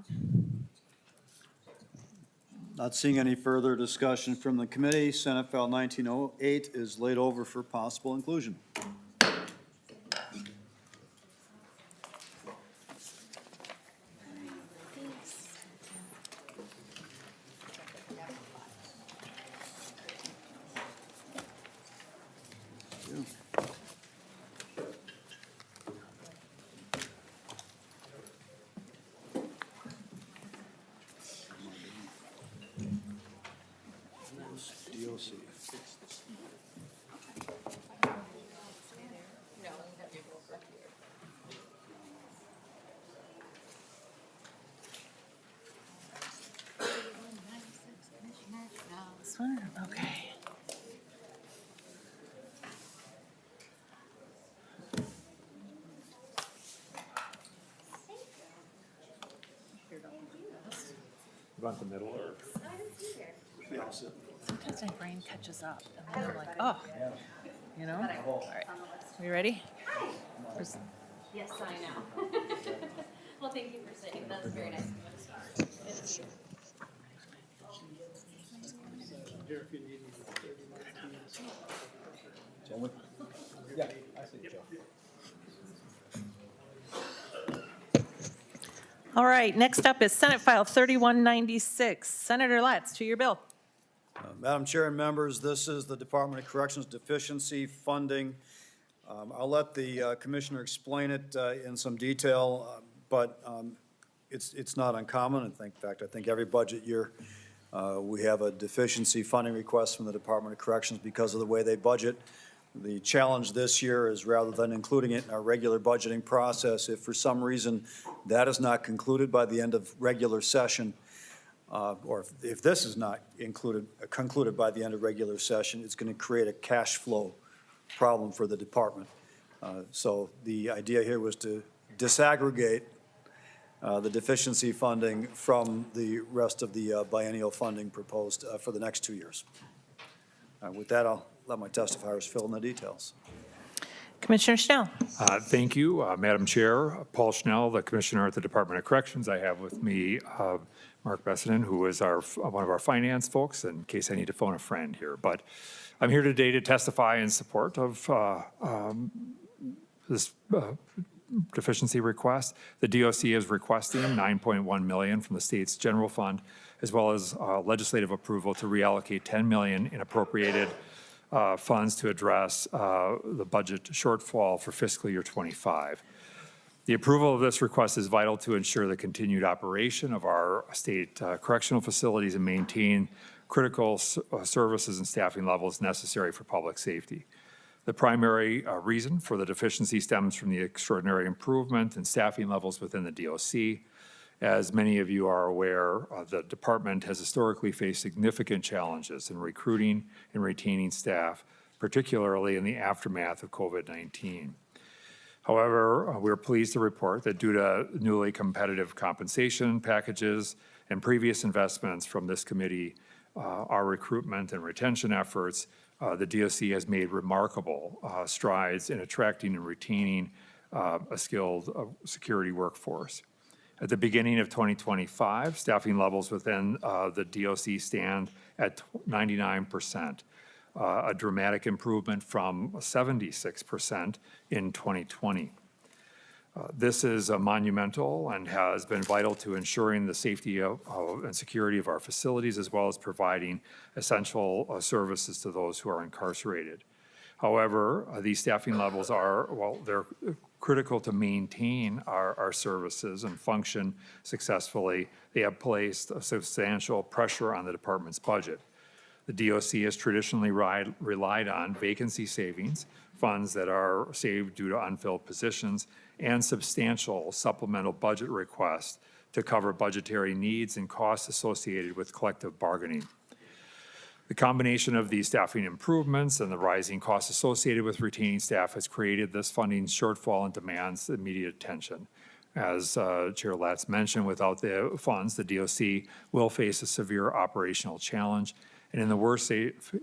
Not seeing any further discussion from the committee, Senate File 1908 is laid over for possible inclusion. DOC. Okay. You want the middle or? Sometimes my brain catches up, and then I'm like, oh, you know? All right, we ready? Yes, I know. Well, thank you for saying, that's very nice. Yeah, I see Joe. All right, next up is Senate File 3196. Senator Latz, to your bill. Madam Chair and members, this is the Department of Corrections deficiency funding. I'll let the Commissioner explain it in some detail, but it's not uncommon. In fact, I think every budget year we have a deficiency funding request from the Department of Corrections because of the way they budget. The challenge this year is rather than including it in our regular budgeting process, if for some reason that is not concluded by the end of regular session, or if this is not concluded by the end of regular session, it's going to create a cash flow problem for the department. So the idea here was to disaggregate the deficiency funding from the rest of the biennial funding proposed for the next 2 years. With that, I'll let my testifiers fill in the details. Commissioner Schnell. Thank you, Madam Chair. Paul Schnell, the Commissioner at the Department of Corrections. I have with me Mark Bessinen, who is one of our finance folks, in case I need to phone a friend here. But I'm here today to testify in support of this deficiency request. The DOC is requesting $9.1 million from the state's general fund, as well as legislative approval to reallocate $10 million in appropriated funds to address the budget shortfall for fiscal year 25. The approval of this request is vital to ensure the continued operation of our state correctional facilities and maintain critical services and staffing levels necessary for public safety. The primary reason for the deficiency stems from the extraordinary improvement in staffing levels within the DOC. As many of you are aware, the department has historically faced significant challenges in recruiting and retaining staff, particularly in the aftermath of COVID-19. However, we're pleased to report that due to newly competitive compensation packages and previous investments from this committee, our recruitment and retention efforts, the DOC has made remarkable strides in attracting and retaining a skilled security workforce. At the beginning of 2025, staffing levels within the DOC stand at 99%, a dramatic improvement from 76% in 2020. This is monumental and has been vital to ensuring the safety and security of our facilities, as well as providing essential services to those who are incarcerated. However, these staffing levels are, while they're critical to maintain our services and function successfully, they have placed a substantial pressure on the department's budget. The DOC has traditionally relied on vacancy savings, funds that are saved due to unfilled positions, and substantial supplemental budget requests to cover budgetary needs and costs associated with collective bargaining. The combination of these staffing improvements and the rising costs associated with retaining staff has created this funding shortfall and demands immediate attention. As Chair Latz mentioned, without the funds, the DOC will face a severe operational challenge. And in the worst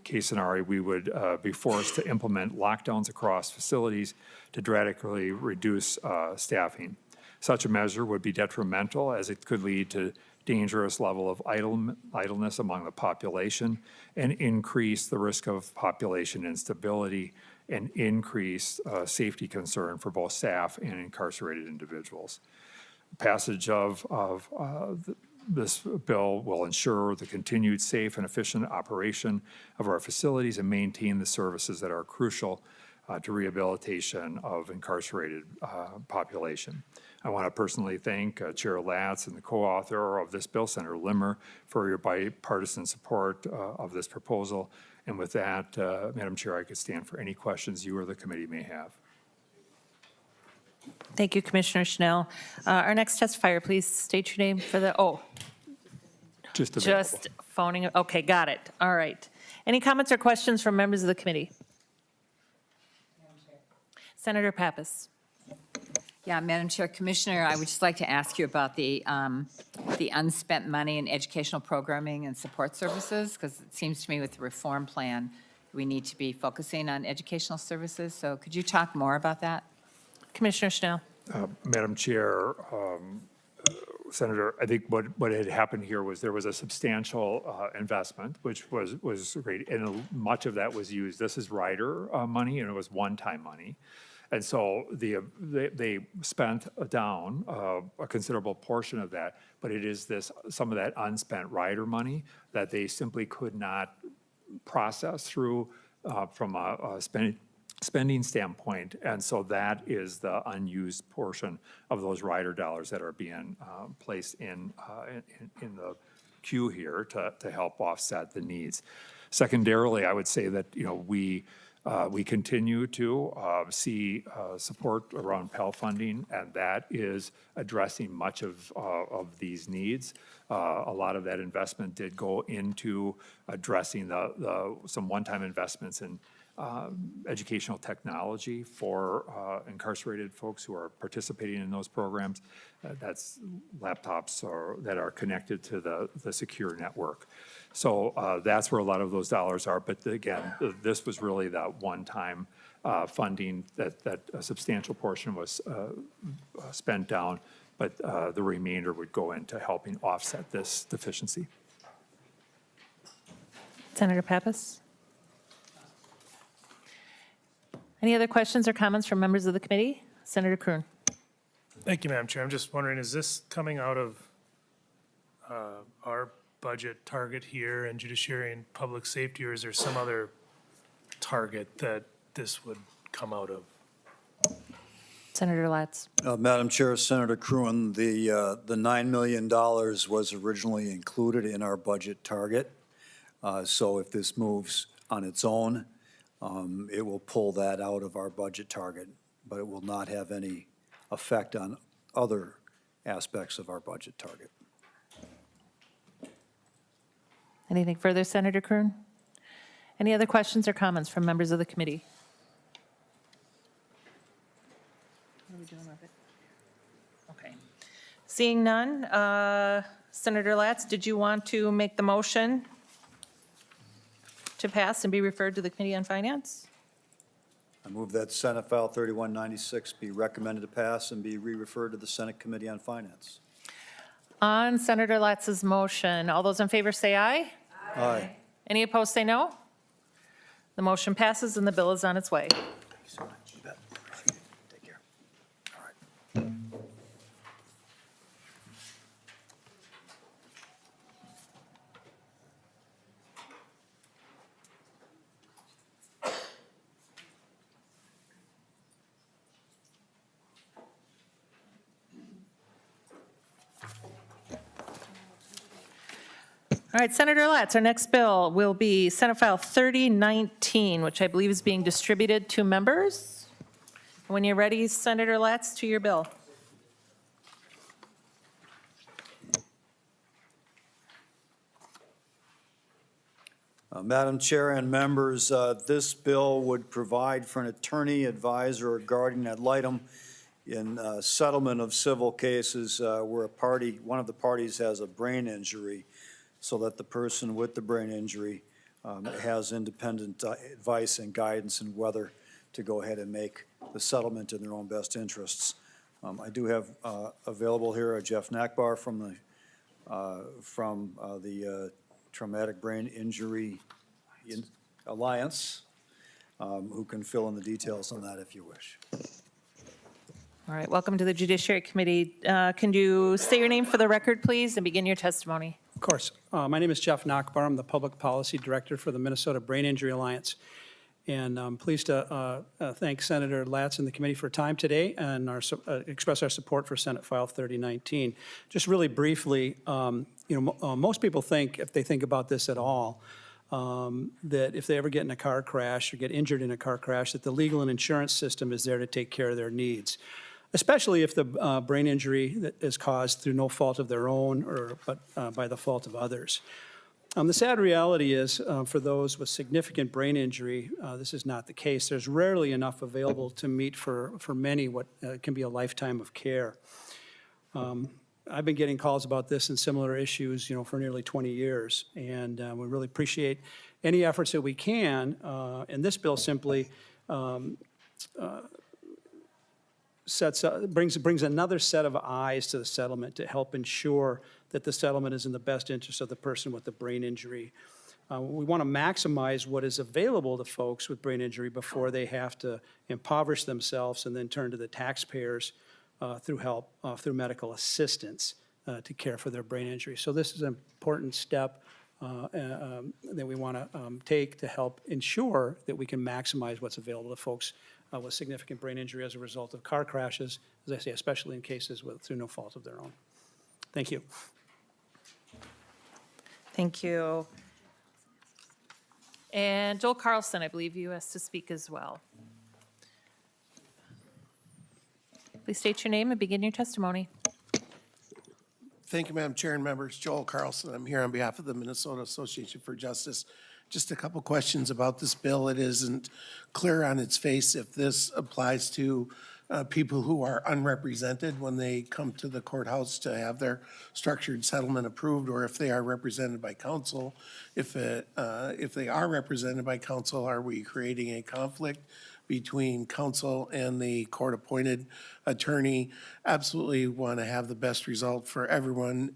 case scenario, we would be forced to implement lockdowns across facilities to drastically reduce staffing. Such a measure would be detrimental, as it could lead to dangerous level of idleness among the population and increase the risk of population instability and increase safety concern for both staff and incarcerated individuals. Passage of this bill will ensure the continued safe and efficient operation of our facilities and maintain the services that are crucial to rehabilitation of incarcerated population. I want to personally thank Chair Latz and the co-author of this bill, Senator Limmer, for your bipartisan support of this proposal. And with that, Madam Chair, I could stand for any questions you or the committee may have. Thank you, Commissioner Schnell. Our next testifier, please state your name for the, Just available. just phoning, okay, got it. All right. Any comments or questions from members of the committee? Senator Pappas. Yeah, Madam Chair, Commissioner, I would just like to ask you about the unspent money in educational programming and support services, because it seems to me with the reform plan, we need to be focusing on educational services. So could you talk more about that? Commissioner Schnell. Madam Chair, Senator, I think what had happened here was there was a substantial investment, which was great, and much of that was used. This is rider money, and it was one-time money. And so they spent down a considerable portion of that, but it is some of that unspent rider money that they simply could not process through from a spending standpoint. And so that is the unused portion of those rider dollars that are being placed in the queue here to help offset the needs. Secondarily, I would say that we continue to see support around Pell funding, and that is addressing much of these needs. A lot of that investment did go into addressing some one-time investments in educational technology for incarcerated folks who are participating in those programs. That's laptops that are connected to the secure network. So that's where a lot of those dollars are. But again, this was really that one-time funding that a substantial portion was spent down, but the remainder would go into helping offset this deficiency. Senator Pappas. Any other questions or comments from members of the committee? Senator Kroon. Thank you, Madam Chair. I'm just wondering, is this coming out of our budget target here in Judiciary and Public Safety, or is there some other target that this would come out of? Senator Latz. Madam Chair, Senator Kroon, the $9 million was originally included in our budget target. So if this moves on its own, it will pull that out of our budget target, but it will not have any effect on other aspects of our budget target. Anything further, Senator Kroon? Any other questions or comments from members of the committee? What are we doing with it? Okay. Seeing none, Senator Latz, did you want to make the motion to pass and be referred to the Committee on Finance? I move that Senate File 3196 be recommended to pass and be re-referred to the Senate Committee on Finance. On Senator Latz's motion, all those in favor say aye. Aye. Any opposed say no. The motion passes and the bill is on its way. Thank you so much. You bet. Appreciate it. Take care. All right. All right, Senator Latz, our next bill will be Senate File 3019, which I believe is being distributed to members. When you're ready, Senator Latz, to your bill. Madam Chair and members, this bill would provide for an attorney, advisor, or guardian ad litem in settlement of civil cases where one of the parties has a brain injury, so that the person with the brain injury has independent advice and guidance in whether to go ahead and make the settlement in their own best interests. I do have available here Jeff Nakbar from the Traumatic Brain Injury Alliance, who can fill in the details on that if you wish. All right, welcome to the Judiciary Committee. Can you say your name for the record, please, and begin your testimony? Of course. My name is Jeff Nakbar. I'm the Public Policy Director for the Minnesota Brain Injury Alliance. And I'm pleased to thank Senator Latz and the committee for time today and express our support for Senate File 3019. Just really briefly, most people think, if they think about this at all, that if they ever get in a car crash or get injured in a car crash, that the legal and insurance system is there to take care of their needs, especially if the brain injury that is caused through no fault of their own but by the fault of others. The sad reality is, for those with significant brain injury, this is not the case. There's rarely enough available to meet for many what can be a lifetime of care. I've been getting calls about this and similar issues, for nearly 20 years, and we really appreciate any efforts that we can. And this bill simply brings another set of eyes to the settlement to help ensure that the settlement is in the best interest of the person with the brain injury. We want to maximize what is available to folks with brain injury before they have to impoverish themselves and then turn to the taxpayers through medical assistance to care for their brain injury. So this is an important step that we want to take to help ensure that we can maximize what's available to folks with significant brain injury as a result of car crashes, as I say, especially in cases through no fault of their own. Thank you. Thank you. And Joel Carlson, I believe you asked to speak as well. Please state your name and begin your testimony. Thank you, Madam Chair and members. Joel Carlson. I'm here on behalf of the Minnesota Association for Justice. Just a couple questions about this bill. It isn't clear on its face if this applies to people who are unrepresented when they come to the courthouse to have their structured settlement approved, or if they are represented by counsel. If they are represented by counsel, are we creating a conflict between counsel and the court-appointed attorney? Absolutely want to have the best result for everyone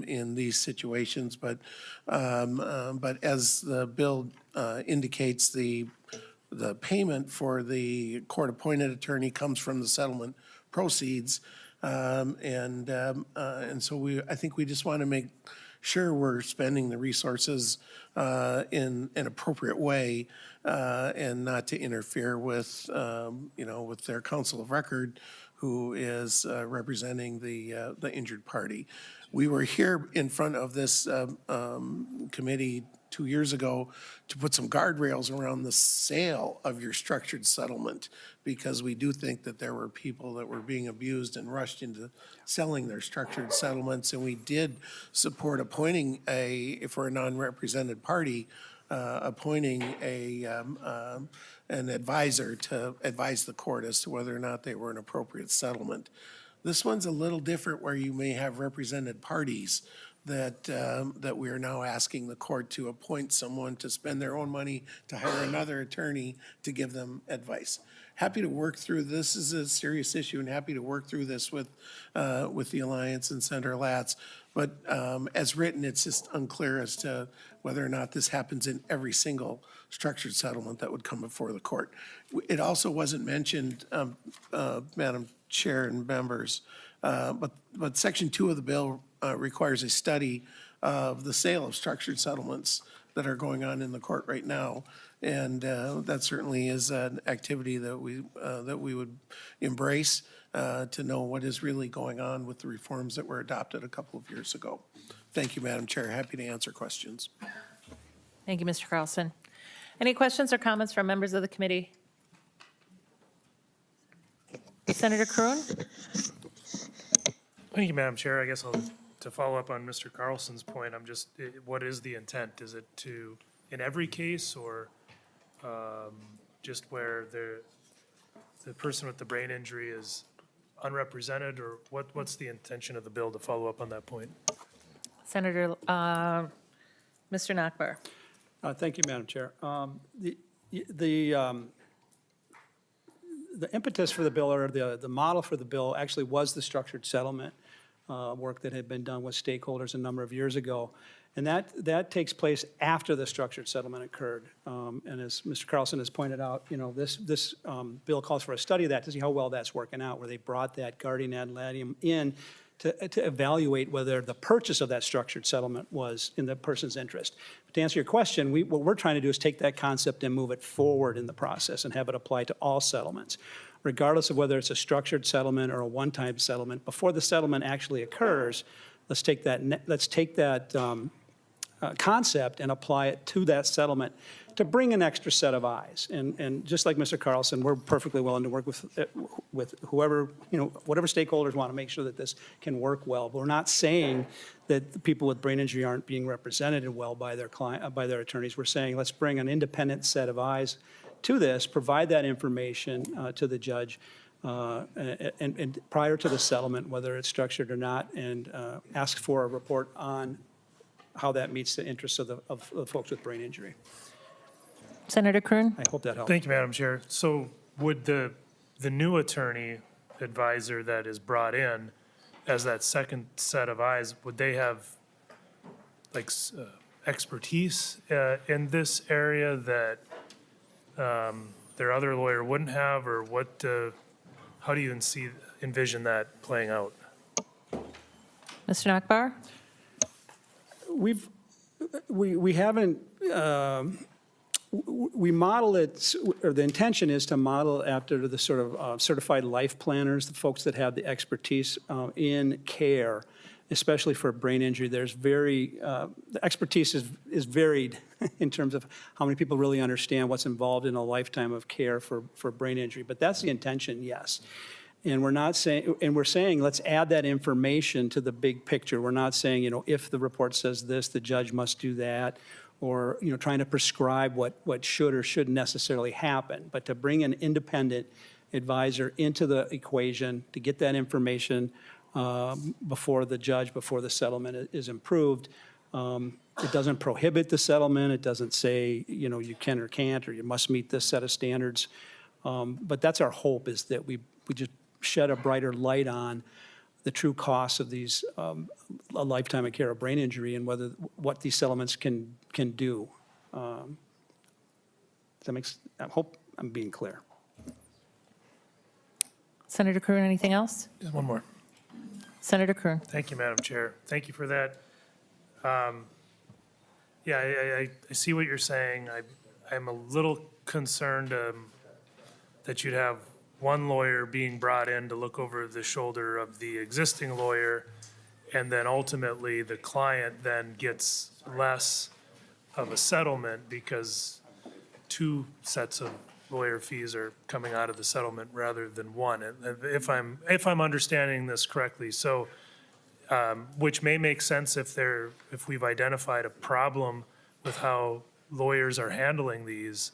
in these situations, but as the bill indicates, the payment for the court-appointed attorney comes from the settlement proceeds, and so I think we just want to make sure we're spending the resources in an appropriate way and not to interfere with, with their counsel of record, who is representing the injured party. We were here in front of this committee 2 years ago to put some guardrails around the sale of your structured settlement, because we do think that there were people that were being abused and rushed into selling their structured settlements. And we did support appointing for a non-represented party, appointing an advisor to advise the court as to whether or not they were an appropriate settlement. This one's a little different, where you may have represented parties that we are now asking the court to appoint someone to spend their own money to hire another attorney to give them advice. Happy to work through this. Is a serious issue, and happy to work through this with the Alliance and Senator Latz. But as written, it's just unclear as to whether or not this happens in every single structured settlement that would come before the court. It also wasn't mentioned, Madam Chair and members, but Section 2 of the bill requires a study of the sale of structured settlements that are going on in the court right now. And that certainly is an activity that we would embrace to know what is really going on with the reforms that were adopted a couple of years ago. Thank you, Madam Chair. Happy to answer questions. Thank you, Mr. Carlson. Any questions or comments from members of the committee? Senator Kroon? Thank you, Madam Chair. I guess to follow up on Mr. Carlson's point, what is the intent? Is it to, in every case, or just where the person with the brain injury is unrepresented, or what's the intention of the bill, to follow up on that point? Senator, Mr. Nachbar? Thank you, Madam Chair. The impetus for the bill, or the model for the bill, actually was the structured settlement work that had been done with stakeholders a number of years ago. And that takes place after the structured settlement occurred. And as Mr. Carlson has pointed out, this bill calls for a study of that to see how well that's working out, where they brought that guardian ad litem in to evaluate whether the purchase of that structured settlement was in the person's interest. But to answer your question, what we're trying to do is take that concept and move it forward in the process and have it apply to all settlements, regardless of whether it's a structured settlement or a one-time settlement. Before the settlement actually occurs, let's take that concept and apply it to that settlement to bring an extra set of eyes. And just like Mr. Carlson, we're perfectly willing to work with whoever, whatever stakeholders want to make sure that this can work well. But we're not saying that the people with brain injury aren't being represented well by their by their attorneys. We're saying let's bring an independent set of eyes to this, provide that information to the judge and prior to the settlement, whether it's structured or not, and ask for a report on how that meets the interests of the folks with brain injury. Senator Kroon? I hope that helps. Thank you, Madam Chair. So would the new attorney advisor that is brought in as that second set of eyes, would they have expertise in this area that their other lawyer wouldn't have, or what? How do you envision that playing out? Mr. Nachbar? We haven't, we model it, or the intention is to model after the sort of certified life planners, the folks that have the expertise in care, especially for brain injury. There's the expertise is varied in terms of how many people really understand what's involved in a lifetime of care for brain injury. But that's the intention, yes. And we're saying, let's add that information to the big picture. We're not saying, if the report says this, the judge must do that, or, trying to prescribe what should or shouldn't necessarily happen. But to bring an independent advisor into the equation to get that information before the judge, before the settlement is approved. It doesn't prohibit the settlement. It doesn't say, you can or can't, or you must meet this set of standards. But that's our hope, is that we just shed a brighter light on the true costs of these, a lifetime of care of brain injury, and what these settlements can do. I hope I'm being clear. Senator Kroon, anything else? Just one more. Senator Kroon. Thank you, Madam Chair. Thank you for that. I see what you're saying. I'm a little concerned that you'd have one lawyer being brought in to look over the shoulder of the existing lawyer, and then ultimately the client then gets less of a settlement because two sets of lawyer fees are coming out of the settlement rather than one, if I'm understanding this correctly. So, which may make sense if we've identified a problem with how lawyers are handling these.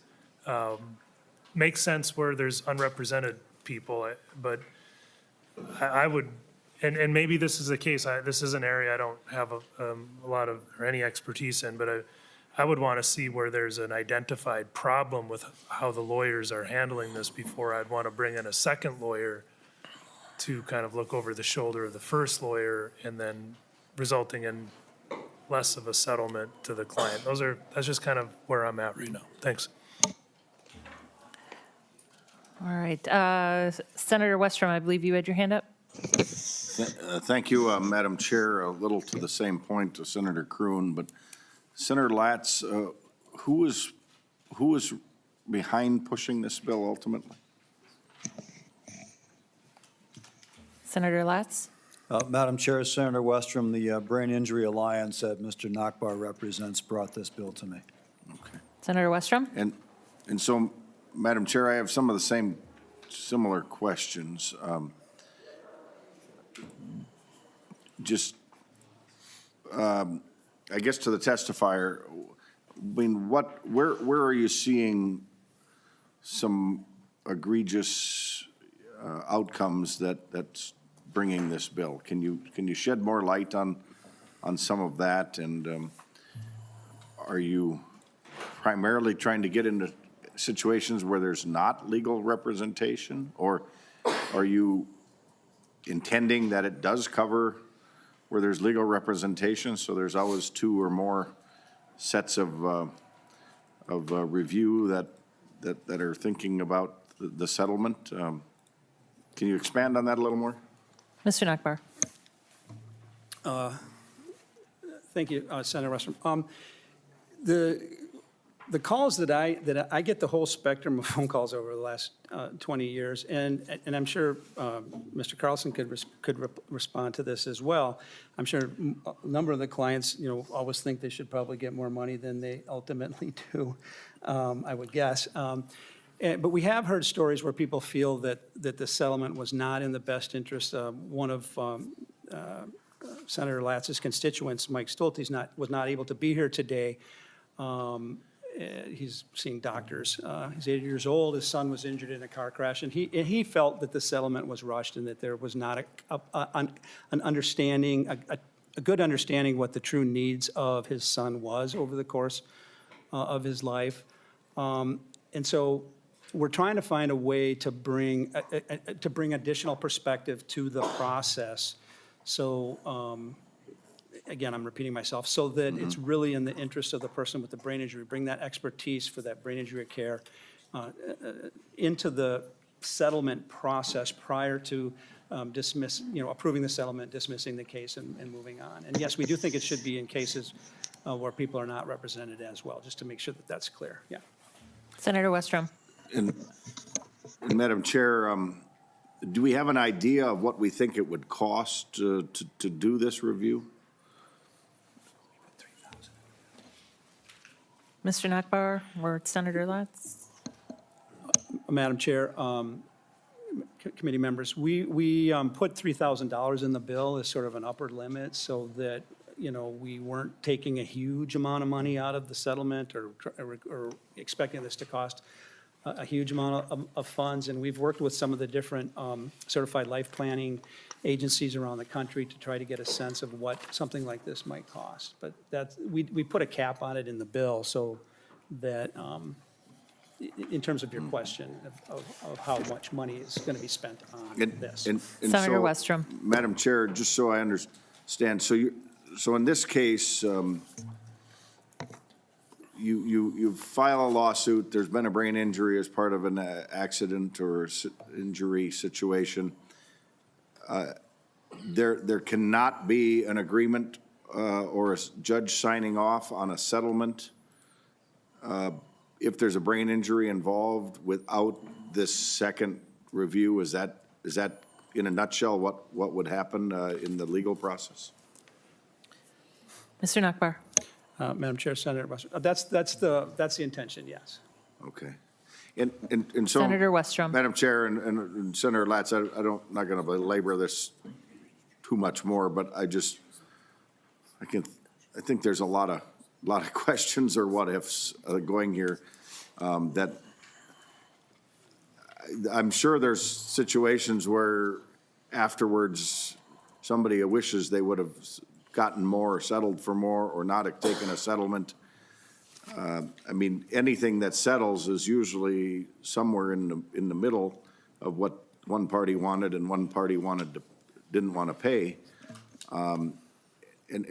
Makes sense where there's unrepresented people, but I would, and maybe this is the case. This is an area I don't have a lot of or any expertise in, but I would want to see where there's an identified problem with how the lawyers are handling this before I'd want to bring in a second lawyer to kind of look over the shoulder of the first lawyer, and then resulting in less of a settlement to the client. That's just kind of where I'm at right now. Thanks. All right. Senator Westrom, I believe you had your hand up. Thank you, Madam Chair. A little to the same point to Senator Kroon, but Senator Latz, who is behind pushing this bill ultimately? Senator Latz? Madam Chair, Senator Westrom, the Brain Injury Alliance that Mr. Nachbar represents brought this bill to me. Senator Westrom? And so, Madam Chair, I have some of the similar questions. I guess to the testifier, I mean, where are you seeing some egregious outcomes that's bringing this bill? Can you shed more light on some of that? And are you primarily trying to get into situations where there's not legal representation? Or are you intending that it does cover where there's legal representation, so there's always two or more sets of review that are thinking about the settlement? Can you expand on that a little more? Mr. Nachbar? Thank you, Senator Westrom. The calls that I get the whole spectrum of phone calls over the last 20 years, and I'm sure Mr. Carlson could respond to this as well. I'm sure a number of the clients, always think they should probably get more money than they ultimately do, I would guess. But we have heard stories where people feel that the settlement was not in the best interest. One of Senator Latz's constituents, Mike Stolte, was not able to be here today. He's seeing doctors. He's 80 years old. His son was injured in a car crash, and he felt that the settlement was rushed and that there was not an understanding, a good understanding what the true needs of his son was over the course of his life. And so we're trying to find a way to bring additional perspective to the process. So again, I'm repeating myself, so that it's really in the interest of the person with the brain injury, bring that expertise for that brain injury care into the settlement process prior to approving the settlement, dismissing the case, and moving on. And yes, we do think it should be in cases where people are not represented as well, just to make sure that that's clear. Yeah. Senator Westrom? And Madam Chair, do we have an idea of what we think it would cost to do this review? Mr. Nachbar or Senator Latz? Madam Chair, committee members, we put $3,000 in the bill as sort of an upper limit so that, we weren't taking a huge amount of money out of the settlement or expecting this to cost a huge amount of funds. And we've worked with some of the different certified life planning agencies around the country to try to get a sense of what something like this might cost. But we put a cap on it in the bill so that, in terms of your question of how much money is going to be spent on this. And Senator so, Westrom. Madam Chair, just so I understand, so in this case, you file a lawsuit, there's been a brain injury as part of an accident or injury situation. There cannot be an agreement or a judge signing off on a settlement if there's a brain injury involved without this second review. Is that in a nutshell what would happen in the legal process? Mr. Nachbar? Madam Chair, Senator Westrom, that's the intention, yes. Okay. And so, Senator Westrom. Madam Chair and Senator Latz, I'm not going to belabor this too much more, but I think there's a lot of questions or what ifs going here that I'm sure there's situations where afterwards somebody wishes they would have gotten more, settled for more, or not have taken a settlement. I mean, anything that settles is usually somewhere in the middle of what one party wanted and one party didn't want to pay. And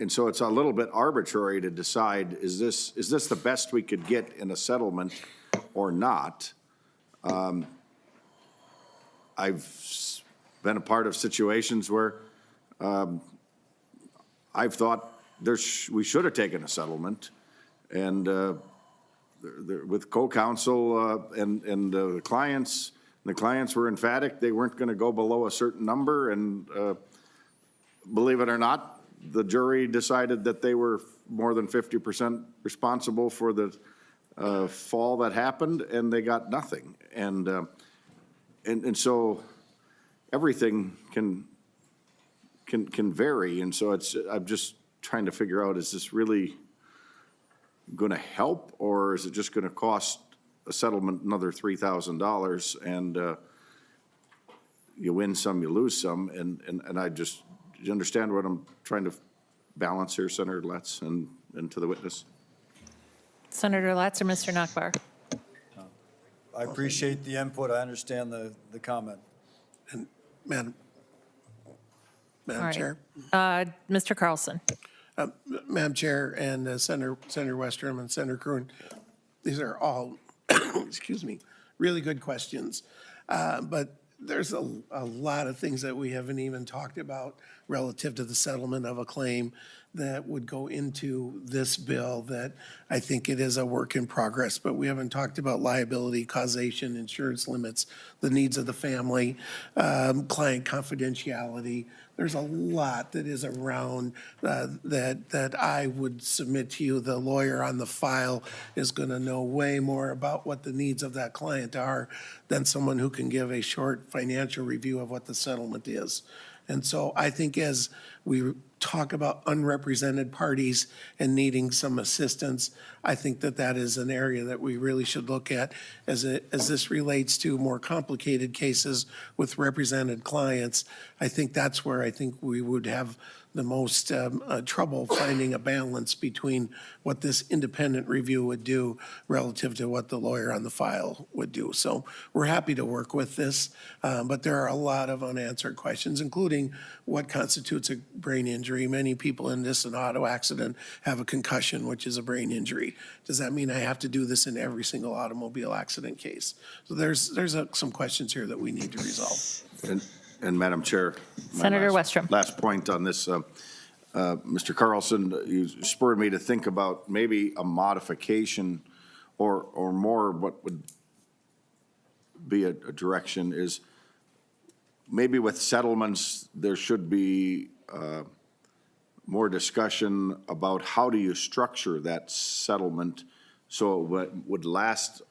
so it's a little bit arbitrary to decide, is this the best we could get in a settlement or not? I've been a part of situations where I've thought we should have taken a settlement, and with co-counsel and the clients were emphatic they weren't going to go below a certain number, and believe it or not, the jury decided that they were more than 50% responsible for the fall that happened, and they got nothing. And so everything can vary, and so I'm just trying to figure out, is this really going to help, or is it just going to cost a settlement another $3,000, and you win some, you lose some, and I just, you understand what I'm trying to balance here, Senator Latz, and to the witness? Senator Latz or Mr. Nachbar? I appreciate the input. I understand the comment. Madam All right. Chair. Mr. Carlson. Madam Chair and Senator Westrom and Senator Kroon, these are all, excuse me, really good questions. But there's a lot of things that we haven't even talked about relative to the settlement of a claim that would go into this bill that I think it is a work in progress, but we haven't talked about liability, causation, insurance limits, the needs of the family, client confidentiality. There's a lot that is around that I would submit to you. The lawyer on the file is going to know way more about what the needs of that client are than someone who can give a short financial review of what the settlement is. And so I think as we talk about unrepresented parties and needing some assistance, I think that that is an area that we really should look at as this relates to more complicated cases with represented clients. I think that's where I think we would have the most trouble finding a balance between what this independent review would do relative to what the lawyer on the file would do. So we're happy to work with this, but there are a lot of unanswered questions, including what constitutes a brain injury. Many people in this an auto accident have a concussion, which is a brain injury. Does that mean I have to do this in every single automobile accident case? So there's some questions here that we need to resolve. And Madam Chair. Senator Westrom. Last point on this, Mr. Carlson, you spurred me to think about maybe a modification or more what would be a direction is maybe with settlements, there should be more discussion about how do you structure that settlement so it would last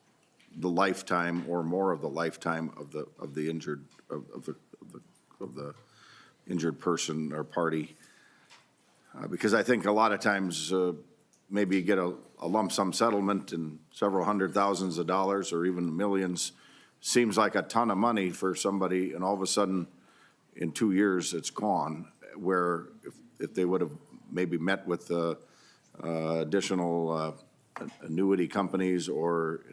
the lifetime or more of the lifetime of the injured of the injured person or party, because I think a lot of times maybe you get a lump sum settlement and several $100,000s or even millions seems like a ton of money for somebody, and all of a sudden in 2 years it's gone, where if they would have maybe met with additional annuity companies or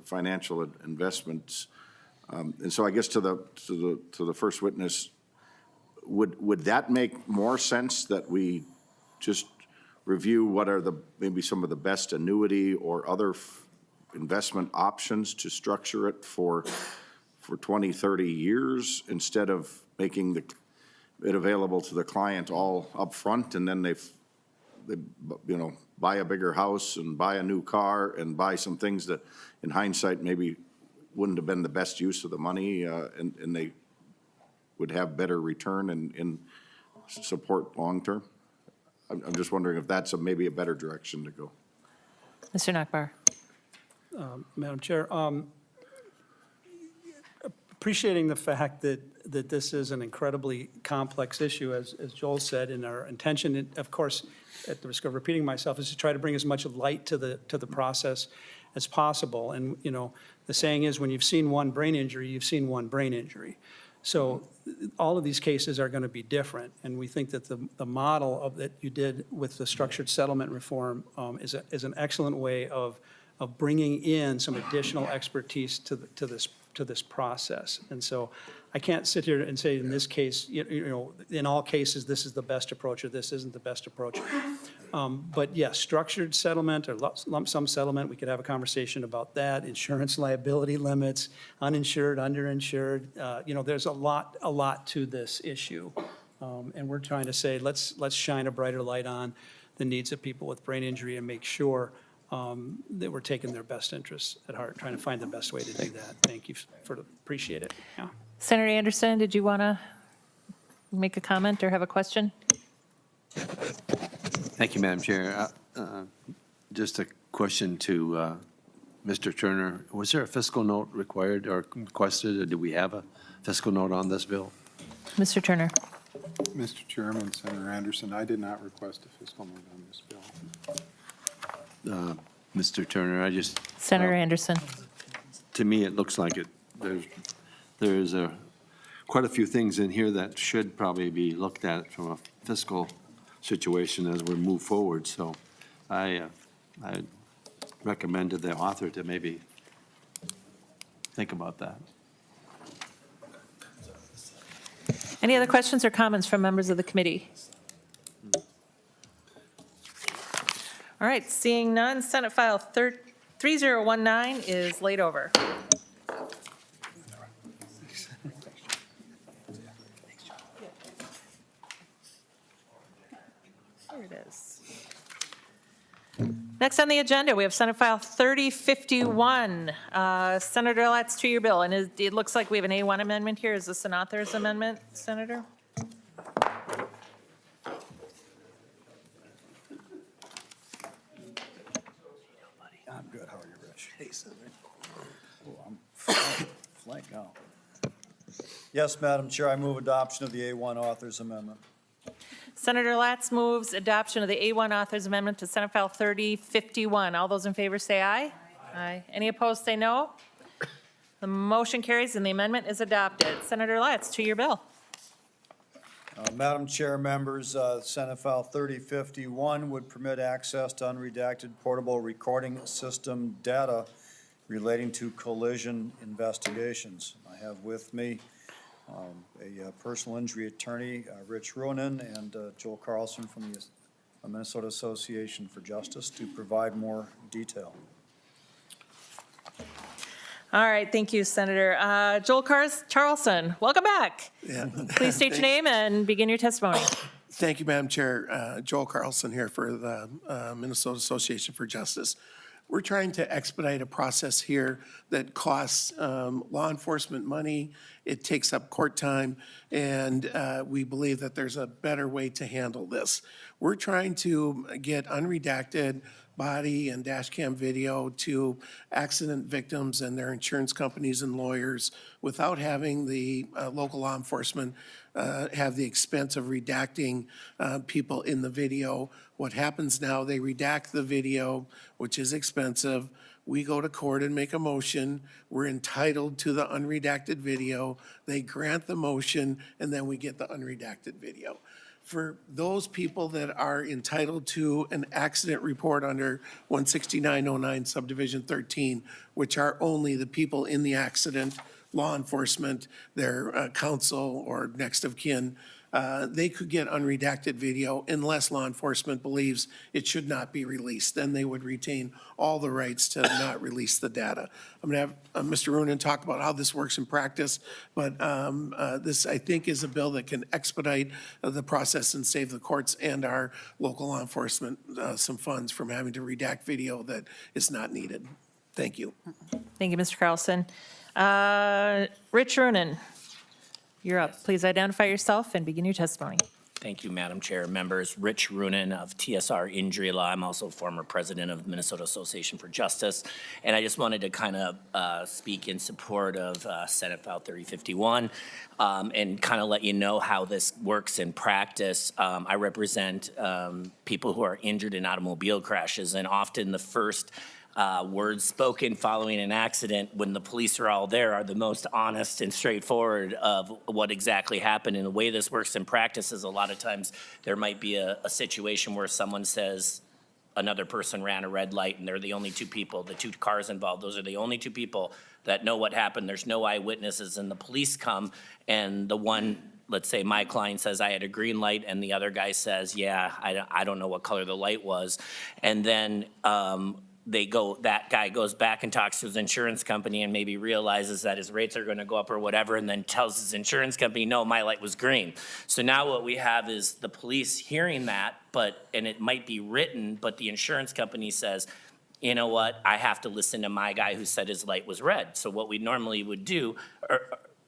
financial investments. And so I guess to the first witness, would that make more sense that we just review what are maybe some of the best annuity or other investment options to structure it for 20, 30 years instead of making it available to the client all up front, and then they buy a bigger house and buy a new car and buy some things that in hindsight maybe wouldn't have been the best use of the money, and they would have better return and support long-term? I'm just wondering if that's maybe a better direction to go. Mr. Nachbar. Madam Chair, appreciating the fact that this is an incredibly complex issue, as Joel said, and our intention, of course, at the risk of repeating myself, is to try to bring as much of light to the process as possible. And, the saying is, when you've seen one brain injury, you've seen one brain injury. So all of these cases are going to be different, and we think that the model that you did with the structured settlement reform is an excellent way of bringing in some additional expertise to this process. And so I can't sit here and say in this case, in all cases, this is the best approach or this isn't the best approach. But yes, structured settlement or lump sum settlement, we could have a conversation about that. Insurance liability limits, uninsured, underinsured. There's a lot to this issue. And we're trying to say, let's shine a brighter light on the needs of people with brain injury and make sure that we're taking their best interests at heart, trying to find the best way to do that. Thank you appreciate it. Yeah. Senator Anderson, did you want to make a comment or have a question? Thank you, Madam Chair. Just a question to Mr. Turner. Was there a fiscal note required or requested, or do we have a fiscal note on this bill? Mr. Turner. Mr. Chairman, Senator Anderson, I did not request a fiscal note on this bill. Mr. Turner, I just, Senator Anderson. to me, it looks like there's quite a few things in here that should probably be looked at from a fiscal situation as we move forward. So I recommend to the author to maybe think about that. Any other questions or comments from members of the committee? All right, seeing none, Senate File 3019 is laid over. There it is. Next on the agenda, we have Senate File 3051. Senator Latz, to your bill, and it looks like we have an A1 amendment here. Is this an author's amendment, Senator? I'm good. How are you, Rich? Hey, Senator. Oh, I'm flank out. Yes, Madam Chair, I move adoption of the A1 author's amendment. Senator Latz moves adoption of the A1 author's amendment to Senate File 3051. All those in favor say aye. Aye. Any opposed say no. The motion carries and the amendment is adopted. Senator Latz, to your bill. Madam Chair, members, Senate File 3051 would permit access to unredacted portable recording system data relating to collision investigations. I have with me a personal injury attorney, Rich Ronan, and Joel Carlson from the Minnesota Association for Justice to provide more detail. All right, thank you, Senator. Joel Carlson, welcome back. Yeah. Please state your name and begin your testimony. Thank you, Madam Chair. Joel Carlson here for the Minnesota Association for Justice. We're trying to expedite a process here that costs law enforcement money. It takes up court time, and we believe that there's a better way to handle this. We're trying to get unredacted body and dash cam video to accident victims and their insurance companies and lawyers without having the local law enforcement have the expense of redacting people in the video. What happens now, they redact the video, which is expensive. We go to court and make a motion. We're entitled to the unredacted video. They grant the motion, and then we get the unredacted video. For those people that are entitled to an accident report under 16909 subdivision 13, which are only the people in the accident, law enforcement, their counsel or next of kin, they could get unredacted video unless law enforcement believes it should not be released. Then they would retain all the rights to not release the data. I'm going to have Mr. Ronan talk about how this works in practice, but this, I think, is a bill that can expedite the process and save the courts and our local law enforcement some funds from having to redact video that is not needed. Thank you. Thank you, Mr. Carlson. Rich Ronan, you're up. Please identify yourself and begin your testimony. Thank you, Madam Chair. Members, Rich Ronan of TSR Injury Law. I'm also former president of the Minnesota Association for Justice. And I just wanted to kind of speak in support of Senate File 3051 and kind of let you know how this works in practice. I represent people who are injured in automobile crashes, and often the first words spoken following an accident when the police are all there are the most honest and straightforward of what exactly happened. And the way this works in practice is a lot of times there might be a situation where someone says another person ran a red light and they're the only two people, the two cars involved, those are the only two people that know what happened. There's no eyewitnesses, and the police come, and the one, let's say my client says I had a green light, and the other guy says, yeah, I don't know what color the light was. And then that guy goes back and talks to his insurance company and maybe realizes that his rates are going to go up or whatever, and then tells his insurance company, no, my light was green. So now what we have is the police hearing that, and it might be written, but the insurance company says, you know what, I have to listen to my guy who said his light was red. So what we normally would do,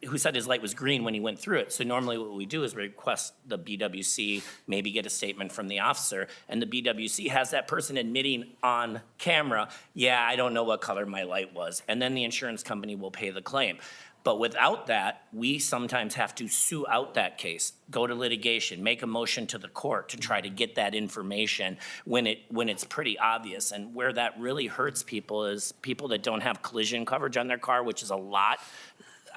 who said his light was green when he went through it. So normally what we do is request the BWC, maybe get a statement from the officer, and the BWC has that person admitting on camera, yeah, I don't know what color my light was. And then the insurance company will pay the claim. But without that, we sometimes have to sue out that case, go to litigation, make a motion to the court to try to get that information when it's pretty obvious. And where that really hurts people is people that don't have collision coverage on their car, which is a lot.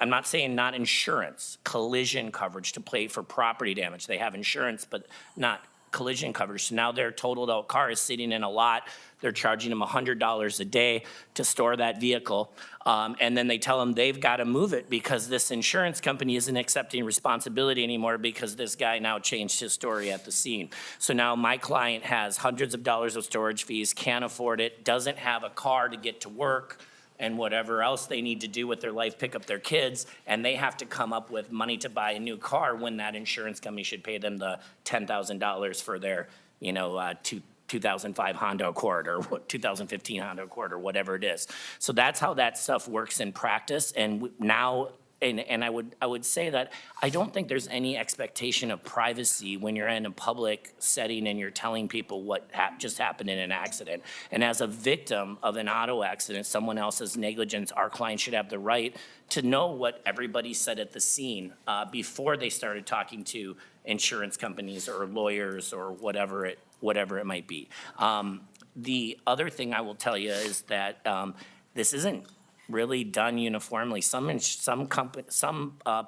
I'm not saying not insurance, collision coverage to pay for property damage. They have insurance, but not collision coverage. So now their totaled out car is sitting in a lot. They're charging them $100 a day to store that vehicle. And then they tell them they've got to move it because this insurance company isn't accepting responsibility anymore because this guy now changed his story at the scene. So now my client has hundreds of dollars of storage fees, can't afford it, doesn't have a car to get to work, and whatever else they need to do with their life, pick up their kids, and they have to come up with money to buy a new car when that insurance company should pay them the $10,000 for their, 2005 Honda Accord or 2015 Honda Accord or whatever it is. So that's how that stuff works in practice. And now, and I would say that I don't think there's any expectation of privacy when you're in a public setting and you're telling people what just happened in an accident. And as a victim of an auto accident, someone else's negligence, our client should have the right to know what everybody said at the scene before they started talking to insurance companies or lawyers or whatever it might be. The other thing I will tell you is that this isn't really done uniformly. Some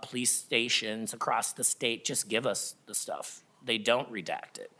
police stations across the state just give us the stuff. They don't redact it.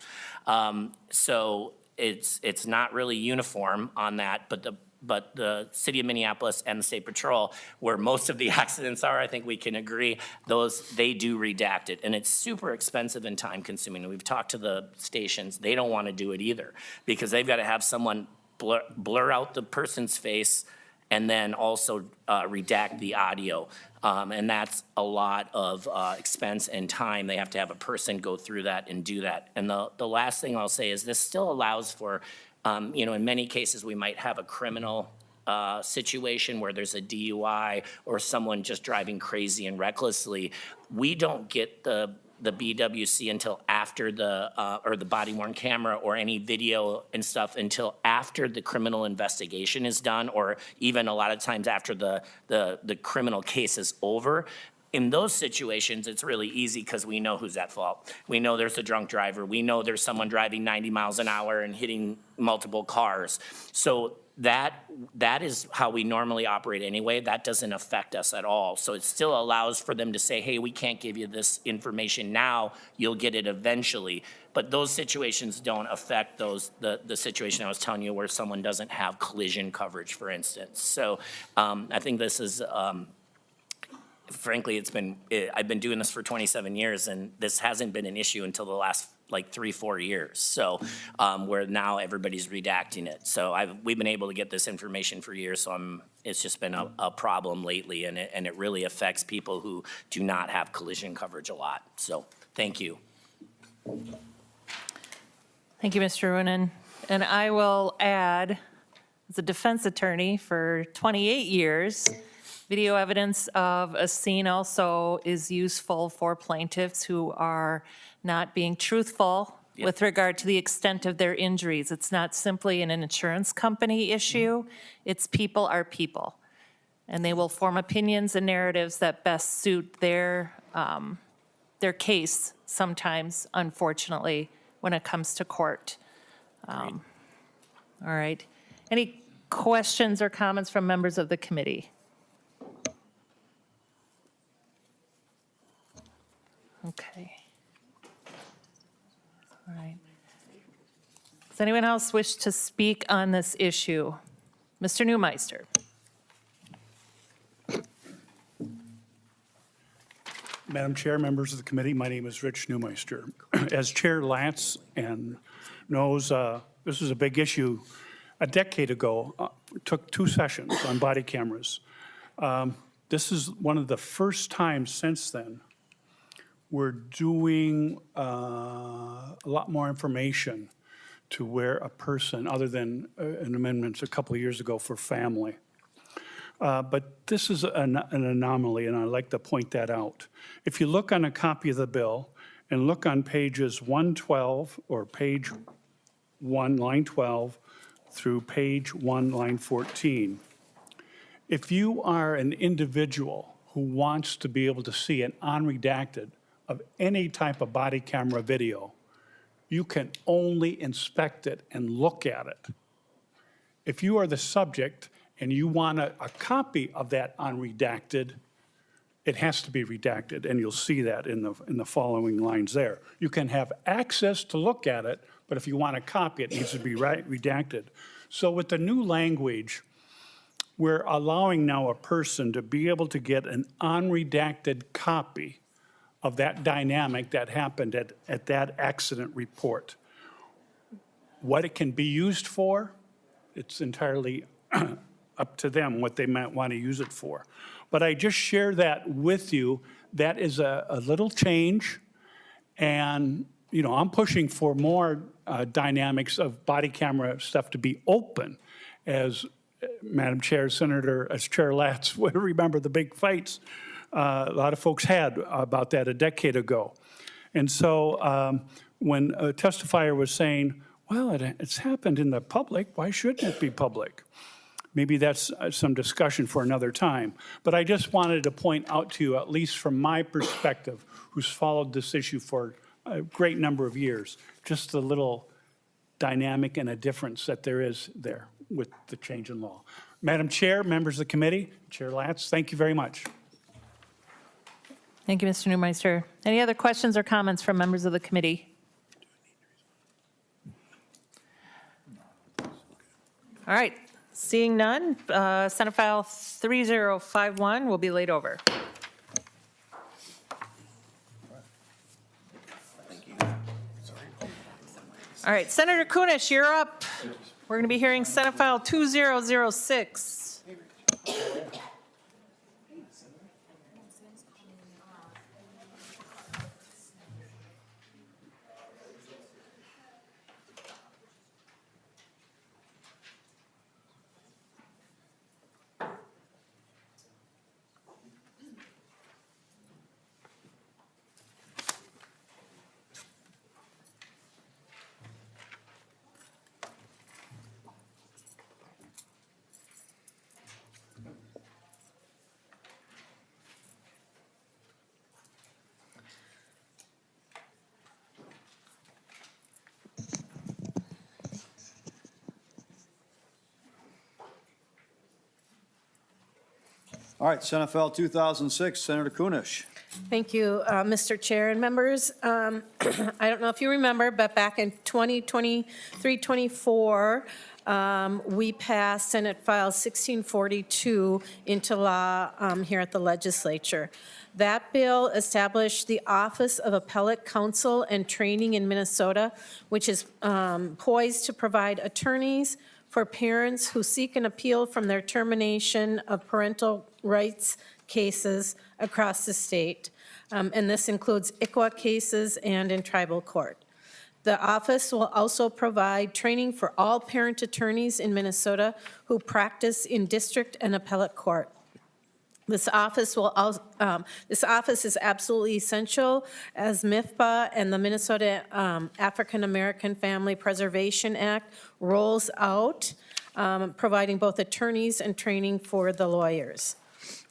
So it's not really uniform on that, but the city of Minneapolis and the State Patrol, where most of the accidents are, I think we can agree, they do redact it. And it's super expensive and time consuming. We've talked to the stations, they don't want to do it either because they've got to have someone blur out the person's face and then also redact the audio. And that's a lot of expense and time. They have to have a person go through that and do that. And the last thing I'll say is this still allows for, in many cases, we might have a criminal situation where there's a DUI or someone just driving crazy and recklessly. We don't get the BWC until after or the body-worn camera or any video and stuff until after the criminal investigation is done, or even a lot of times after the criminal case is over. In those situations, it's really easy because we know who's at fault. We know there's a drunk driver. We know there's someone driving 90 miles an hour and hitting multiple cars. So that is how we normally operate anyway. That doesn't affect us at all. So it still allows for them to say, hey, we can't give you this information now. You'll get it eventually. But those situations don't affect the situation I was telling you where someone doesn't have collision coverage, for instance. So I think this is, frankly, I've been doing this for 27 years, and this hasn't been an issue until the last 3-4 years. So where now everybody's redacting it. So we've been able to get this information for years. So it's just been a problem lately, and it really affects people who do not have collision coverage a lot. So thank you. Thank you, Mr. Runen. And I will add, as a defense attorney for 28 years, video evidence of a scene also is useful for plaintiffs who are not being truthful with regard to the extent of their injuries. It's not simply an insurance company issue. It's people are people. And they will form opinions and narratives that best suit their case sometimes, unfortunately, when it comes to court. All right. Any questions or comments from members of the committee? Okay. All right. Does anyone else wish to speak on this issue? Mr. Neumeister. Madam Chair, members of the committee, my name is Rich Neumeister. As Chair Latz knows, this was a big issue a decade ago. It took 2 sessions on body cameras. This is one of the first times since then we're doing a lot more information to where a person, other than an amendment a couple of years ago for family. But this is an anomaly, and I'd like to point that out. If you look on a copy of the bill and look on pages 112, or page 1, line 12, through page 1, line 14, if you are an individual who wants to be able to see an unredacted of any type of body camera video, you can only inspect it and look at it. If you are the subject and you want a copy of that unredacted, it has to be redacted, and you'll see that in the following lines there. You can have access to look at it, but if you want a copy, it needs to be redacted. So with the new language, we're allowing now a person to be able to get an unredacted copy of that dynamic that happened at that accident report. What it can be used for, it's entirely up to them what they might want to use it for. But I just share that with you. That is a little change, and I'm pushing for more dynamics of body camera stuff to be open. As Madam Chair, Senator, as Chair Latz would remember the big fights a lot of folks had about that a decade ago. And so when a testifier was saying, well, it's happened in the public, why shouldn't it be public? Maybe that's some discussion for another time. But I just wanted to point out to you, at least from my perspective, who's followed this issue for a great number of years, just the little dynamic and a difference that there is there with the change in law. Madam Chair, members of the committee, Chair Latz, thank you very much. Thank you, Mr. Neumeister. Any other questions or comments from members of the committee? All right, seeing none, Senate File 3051 will be laid over. All right, Senator Kunesh, you're up. We're going to be hearing Senate File 2006. All right, Senate File 2006, Senator Kunesh. Thank you, Mr. Chair and members. I don't know if you remember, but back in 2023-24, we passed Senate File 1642 into law here at the legislature. That bill established the Office of Appellate Counsel and Training in Minnesota, which is poised to provide attorneys for parents who seek an appeal from their termination of parental rights cases across the state. And this includes ICWA cases and in tribal court. The office will also provide training for all parent attorneys in Minnesota who practice in district and appellate court. This office is absolutely essential as MIFPA and the Minnesota African American Family Preservation Act rolls out, providing both attorneys and training for the lawyers.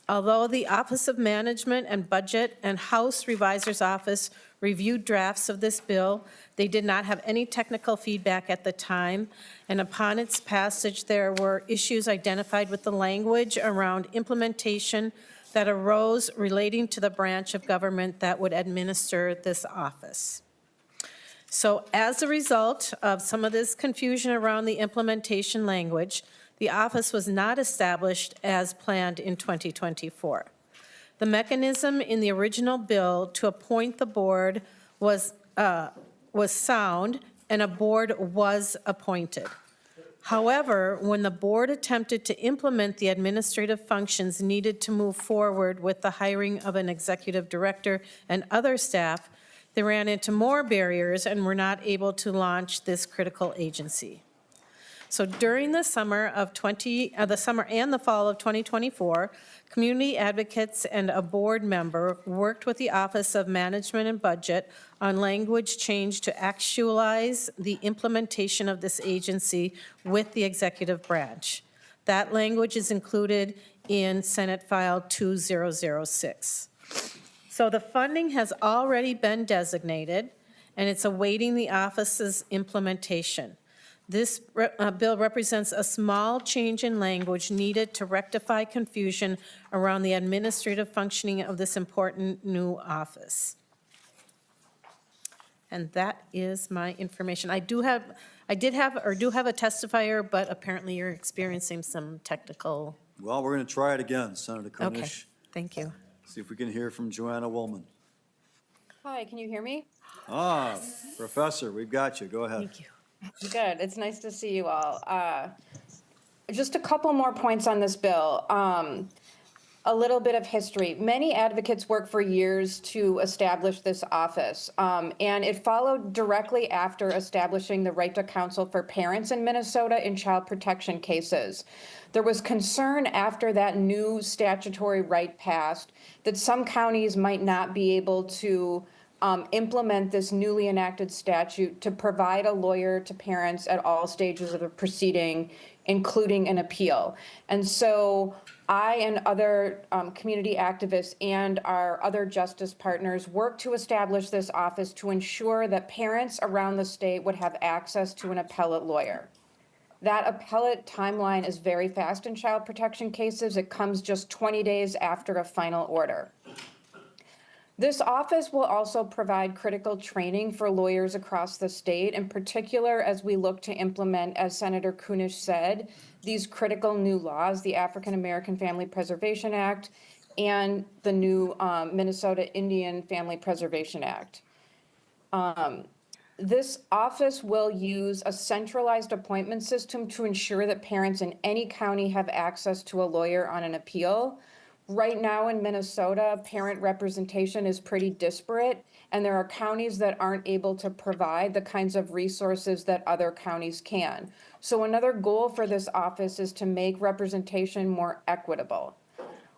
Although the Office of Management and Budget and House Revisor's Office reviewed drafts of this bill, they did not have any technical feedback at the time, and upon its passage, there were issues identified with the language around implementation that arose relating to the branch of government that would administer this office. So as a result of some of this confusion around the implementation language, the office was not established as planned in 2024. The mechanism in the original bill to appoint the board was sound, and a board was appointed. However, when the board attempted to implement the administrative functions needed to move forward with the hiring of an executive director and other staff, they ran into more barriers and were not able to launch this critical agency. So during the summer and the fall of 2024, community advocates and a board member worked with the Office of Management and Budget on language change to actualize the implementation of this agency with the executive branch. That language is included in Senate File 2006. So the funding has already been designated, and it's awaiting the office's implementation. This bill represents a small change in language needed to rectify confusion around the administrative functioning of this important new office. And that is my information. I do have a testifier, but apparently you're experiencing some technical. Well, we're going to try it again, Senator Kunesh. Okay, thank you. See if we can hear from Joanna Woolman. Hi, can you hear me? Professor, we've got you. Go ahead. Thank you. Good, it's nice to see you all. Just a couple more points on this bill. A little bit of history. Many advocates worked for years to establish this office, and it followed directly after establishing the right to counsel for parents in Minnesota in child protection cases. There was concern after that new statutory right passed that some counties might not be able to implement this newly enacted statute to provide a lawyer to parents at all stages of the proceeding, including an appeal. And so I and other community activists and our other justice partners worked to establish this office to ensure that parents around the state would have access to an appellate lawyer. That appellate timeline is very fast in child protection cases. It comes just 20 days after a final order. This office will also provide critical training for lawyers across the state, in particular as we look to implement, as Senator Kunesh said, these critical new laws, the African American Family Preservation Act and the new Minnesota Indian Family Preservation Act. This office will use a centralized appointment system to ensure that parents in any county have access to a lawyer on an appeal. Right now in Minnesota, parent representation is pretty disparate, and there are counties that aren't able to provide the kinds of resources that other counties can. So another goal for this office is to make representation more equitable.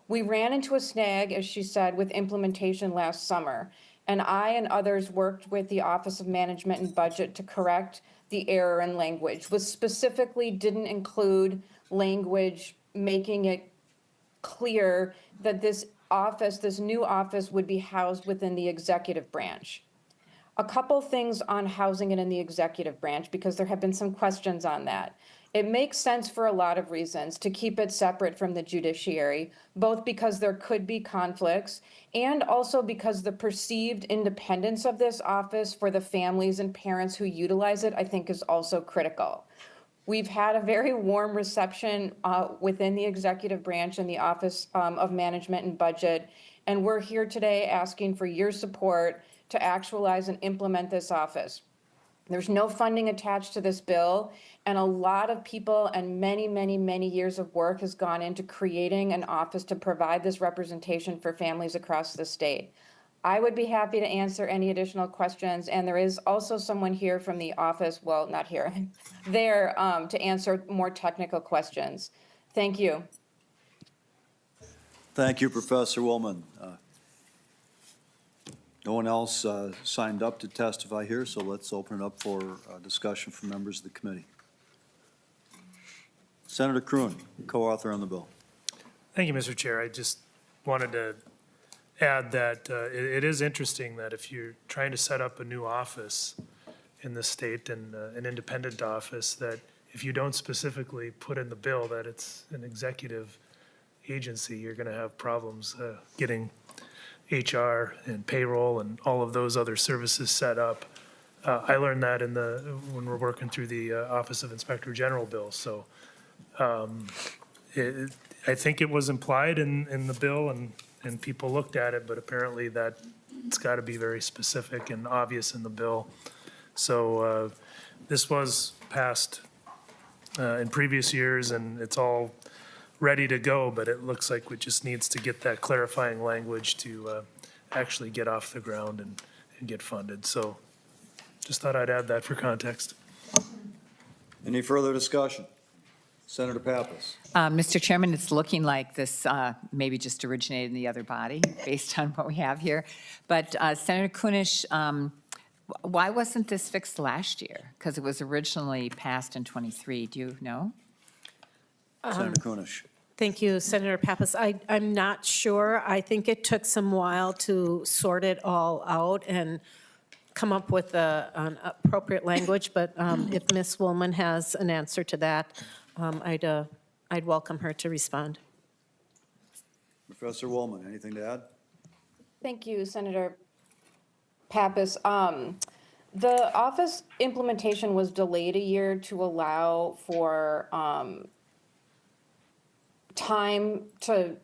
We ran into a snag, as she said, with implementation last summer, and I and others worked with the Office of Management and Budget to correct the error in language, which specifically didn't include language making it clear that this new office would be housed within the executive branch. A couple things on housing it in the executive branch, because there have been some questions on that. It makes sense for a lot of reasons to keep it separate from the judiciary, both because there could be conflicts and also because the perceived independence of this office for the families and parents who utilize it, I think, is also critical. We've had a very warm reception within the executive branch and the Office of Management and Budget, and we're here today asking for your support to actualize and implement this office. There's no funding attached to this bill, and a lot of people and many, many, many years of work has gone into creating an office to provide this representation for families across the state. I would be happy to answer any additional questions, and there is also someone here from the office, well, not here, there to answer more technical questions. Thank you. Thank you, Professor Woolman. No one else signed up to testify here, so let's open it up for discussion from members of the committee. Senator Kroon, co-author on the bill. Thank you, Mr. Chair. I just wanted to add that it is interesting that if you're trying to set up a new office in the state and an independent office, that if you don't specifically put in the bill that it's an executive agency, you're going to have problems getting HR and payroll and all of those other services set up. I learned that when we're working through the Office of Inspector General bill. So I think it was implied in the bill and people looked at it, but apparently that it's got to be very specific and obvious in the bill. So this was passed in previous years and it's all ready to go, but it looks like it just needs to get that clarifying language to actually get off the ground and get funded. So just thought I'd add that for context. Any further discussion? Senator Pappas. Mr. Chairman, it's looking like this maybe just originated in the other body based on what we have here. But Senator Kunesh, why wasn't this fixed last year? Because it was originally passed in '23. Do you know? Senator Kunesh. Thank you, Senator Pappas. I'm not sure. I think it took some while to sort it all out and come up with an appropriate language, but if Ms. Woolman has an answer to that, I'd welcome her to respond. Professor Woolman, anything to add? Thank you, Senator Pappas. The office implementation was delayed a year to allow for time to,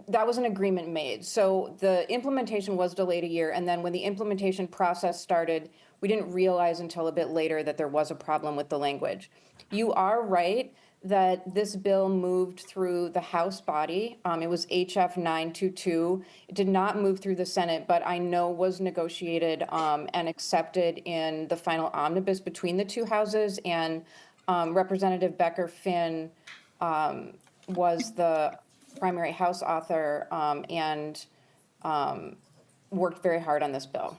that was an agreement made. So the implementation was delayed a year, and then when the implementation process started, we didn't realize until a bit later that there was a problem with the language. You are right that this bill moved through the House body. It was HF 922. It did not move through the Senate, but I know was negotiated and accepted in the final omnibus between the two houses, and Representative Becker-Finn was the primary House author and worked very hard on this bill.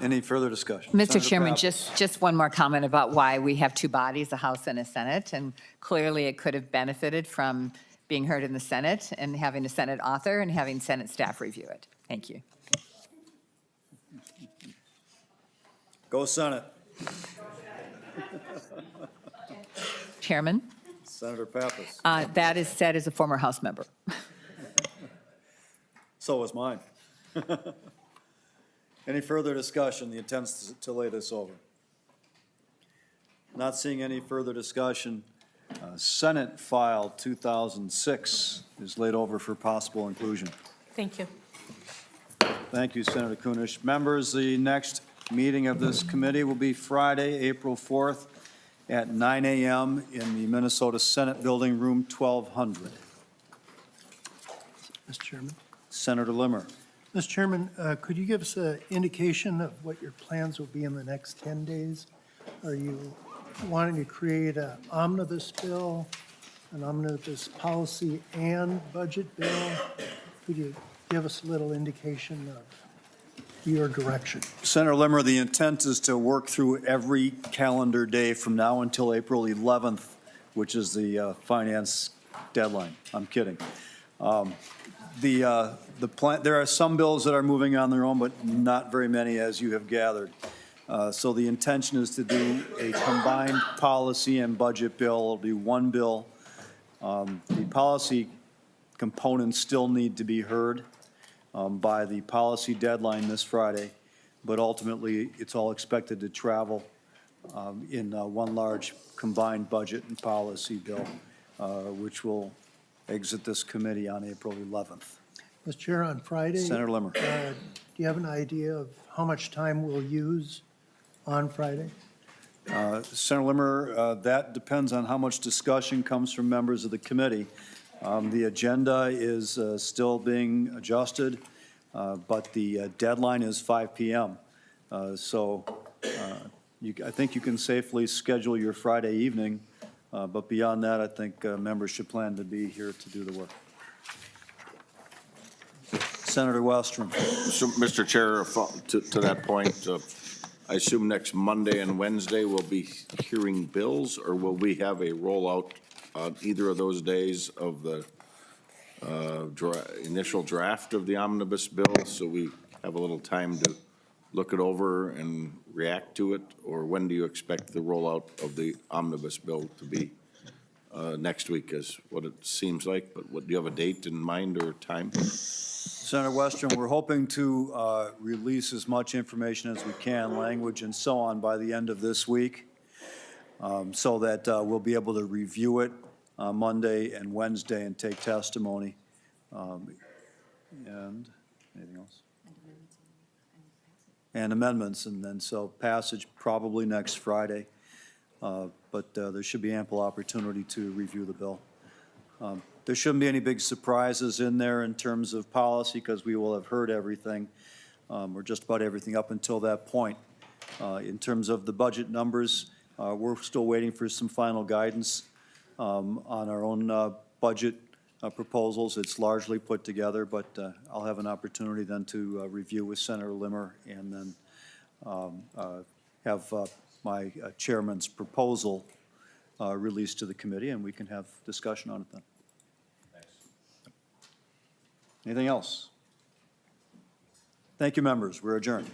Any further discussion? Mr. Senator Chairman, Pappas. just one more comment about why we have two bodies, a House and a Senate, and clearly it could have benefited from being heard in the Senate and having a Senate author and having Senate staff review it. Thank you. Go Senate. Chairman, Senator Pappas. that is said as a former House member. So was mine. Any further discussion? The intent is to lay this over. Not seeing any further discussion. Senate File 2006 is laid over for possible inclusion. Thank you. Thank you, Senator Kunesh. Members, the next meeting of this committee will be Friday, April 4th at 9 a.m. in the Minnesota Senate Building, room 1200. Mr. Chairman. Senator Limmer. Mr. Chairman, could you give us an indication of what your plans will be in the next 10 days? Are you wanting to create an omnibus bill, an omnibus policy and budget bill? Could you give us a little indication of your direction? Senator Limmer, the intent is to work through every calendar day from now until April 11th, which is the finance deadline. I'm kidding. The plan, there are some bills that are moving on their own, but not very many, as you have gathered. So the intention is to do a combined policy and budget bill. It'll be one bill. The policy components still need to be heard by the policy deadline this Friday, but ultimately, it's all expected to travel in one large combined budget and policy bill, which will exit this committee on April 11th. Mr. Chair, on Friday, Senator Limmer. do you have an idea of how much time we'll use on Friday? Senator Limmer, that depends on how much discussion comes from members of the committee. The agenda is still being adjusted, but the deadline is 5 p.m. So I think you can safely schedule your Friday evening, but beyond that, I think members should plan to be here to do the work. Senator Wellstrom. So, Mr. Chair, to that point, I assume next Monday and Wednesday we'll be hearing bills, or will we have a rollout on either of those days of the initial draft of the omnibus bill, so we have a little time to look it over and react to it? Or when do you expect the rollout of the omnibus bill to be? Next week is what it seems like, but do you have a date in mind or time? Senator Westrom, we're hoping to release as much information as we can, language and so on, by the end of this week, so that we'll be able to review it Monday and Wednesday and take testimony. And anything else? And amendments, and then so passage probably next Friday, but there should be ample opportunity to review the bill. There shouldn't be any big surprises in there in terms of policy, because we will have heard everything, or just about everything up until that point. In terms of the budget numbers, we're still waiting for some final guidance on our own budget proposals. It's largely put together, but I'll have an opportunity then to review with Senator Limmer and then have my chairman's proposal released to the committee, and we can have discussion on it then. Anything else? Thank you, members. We're adjourned.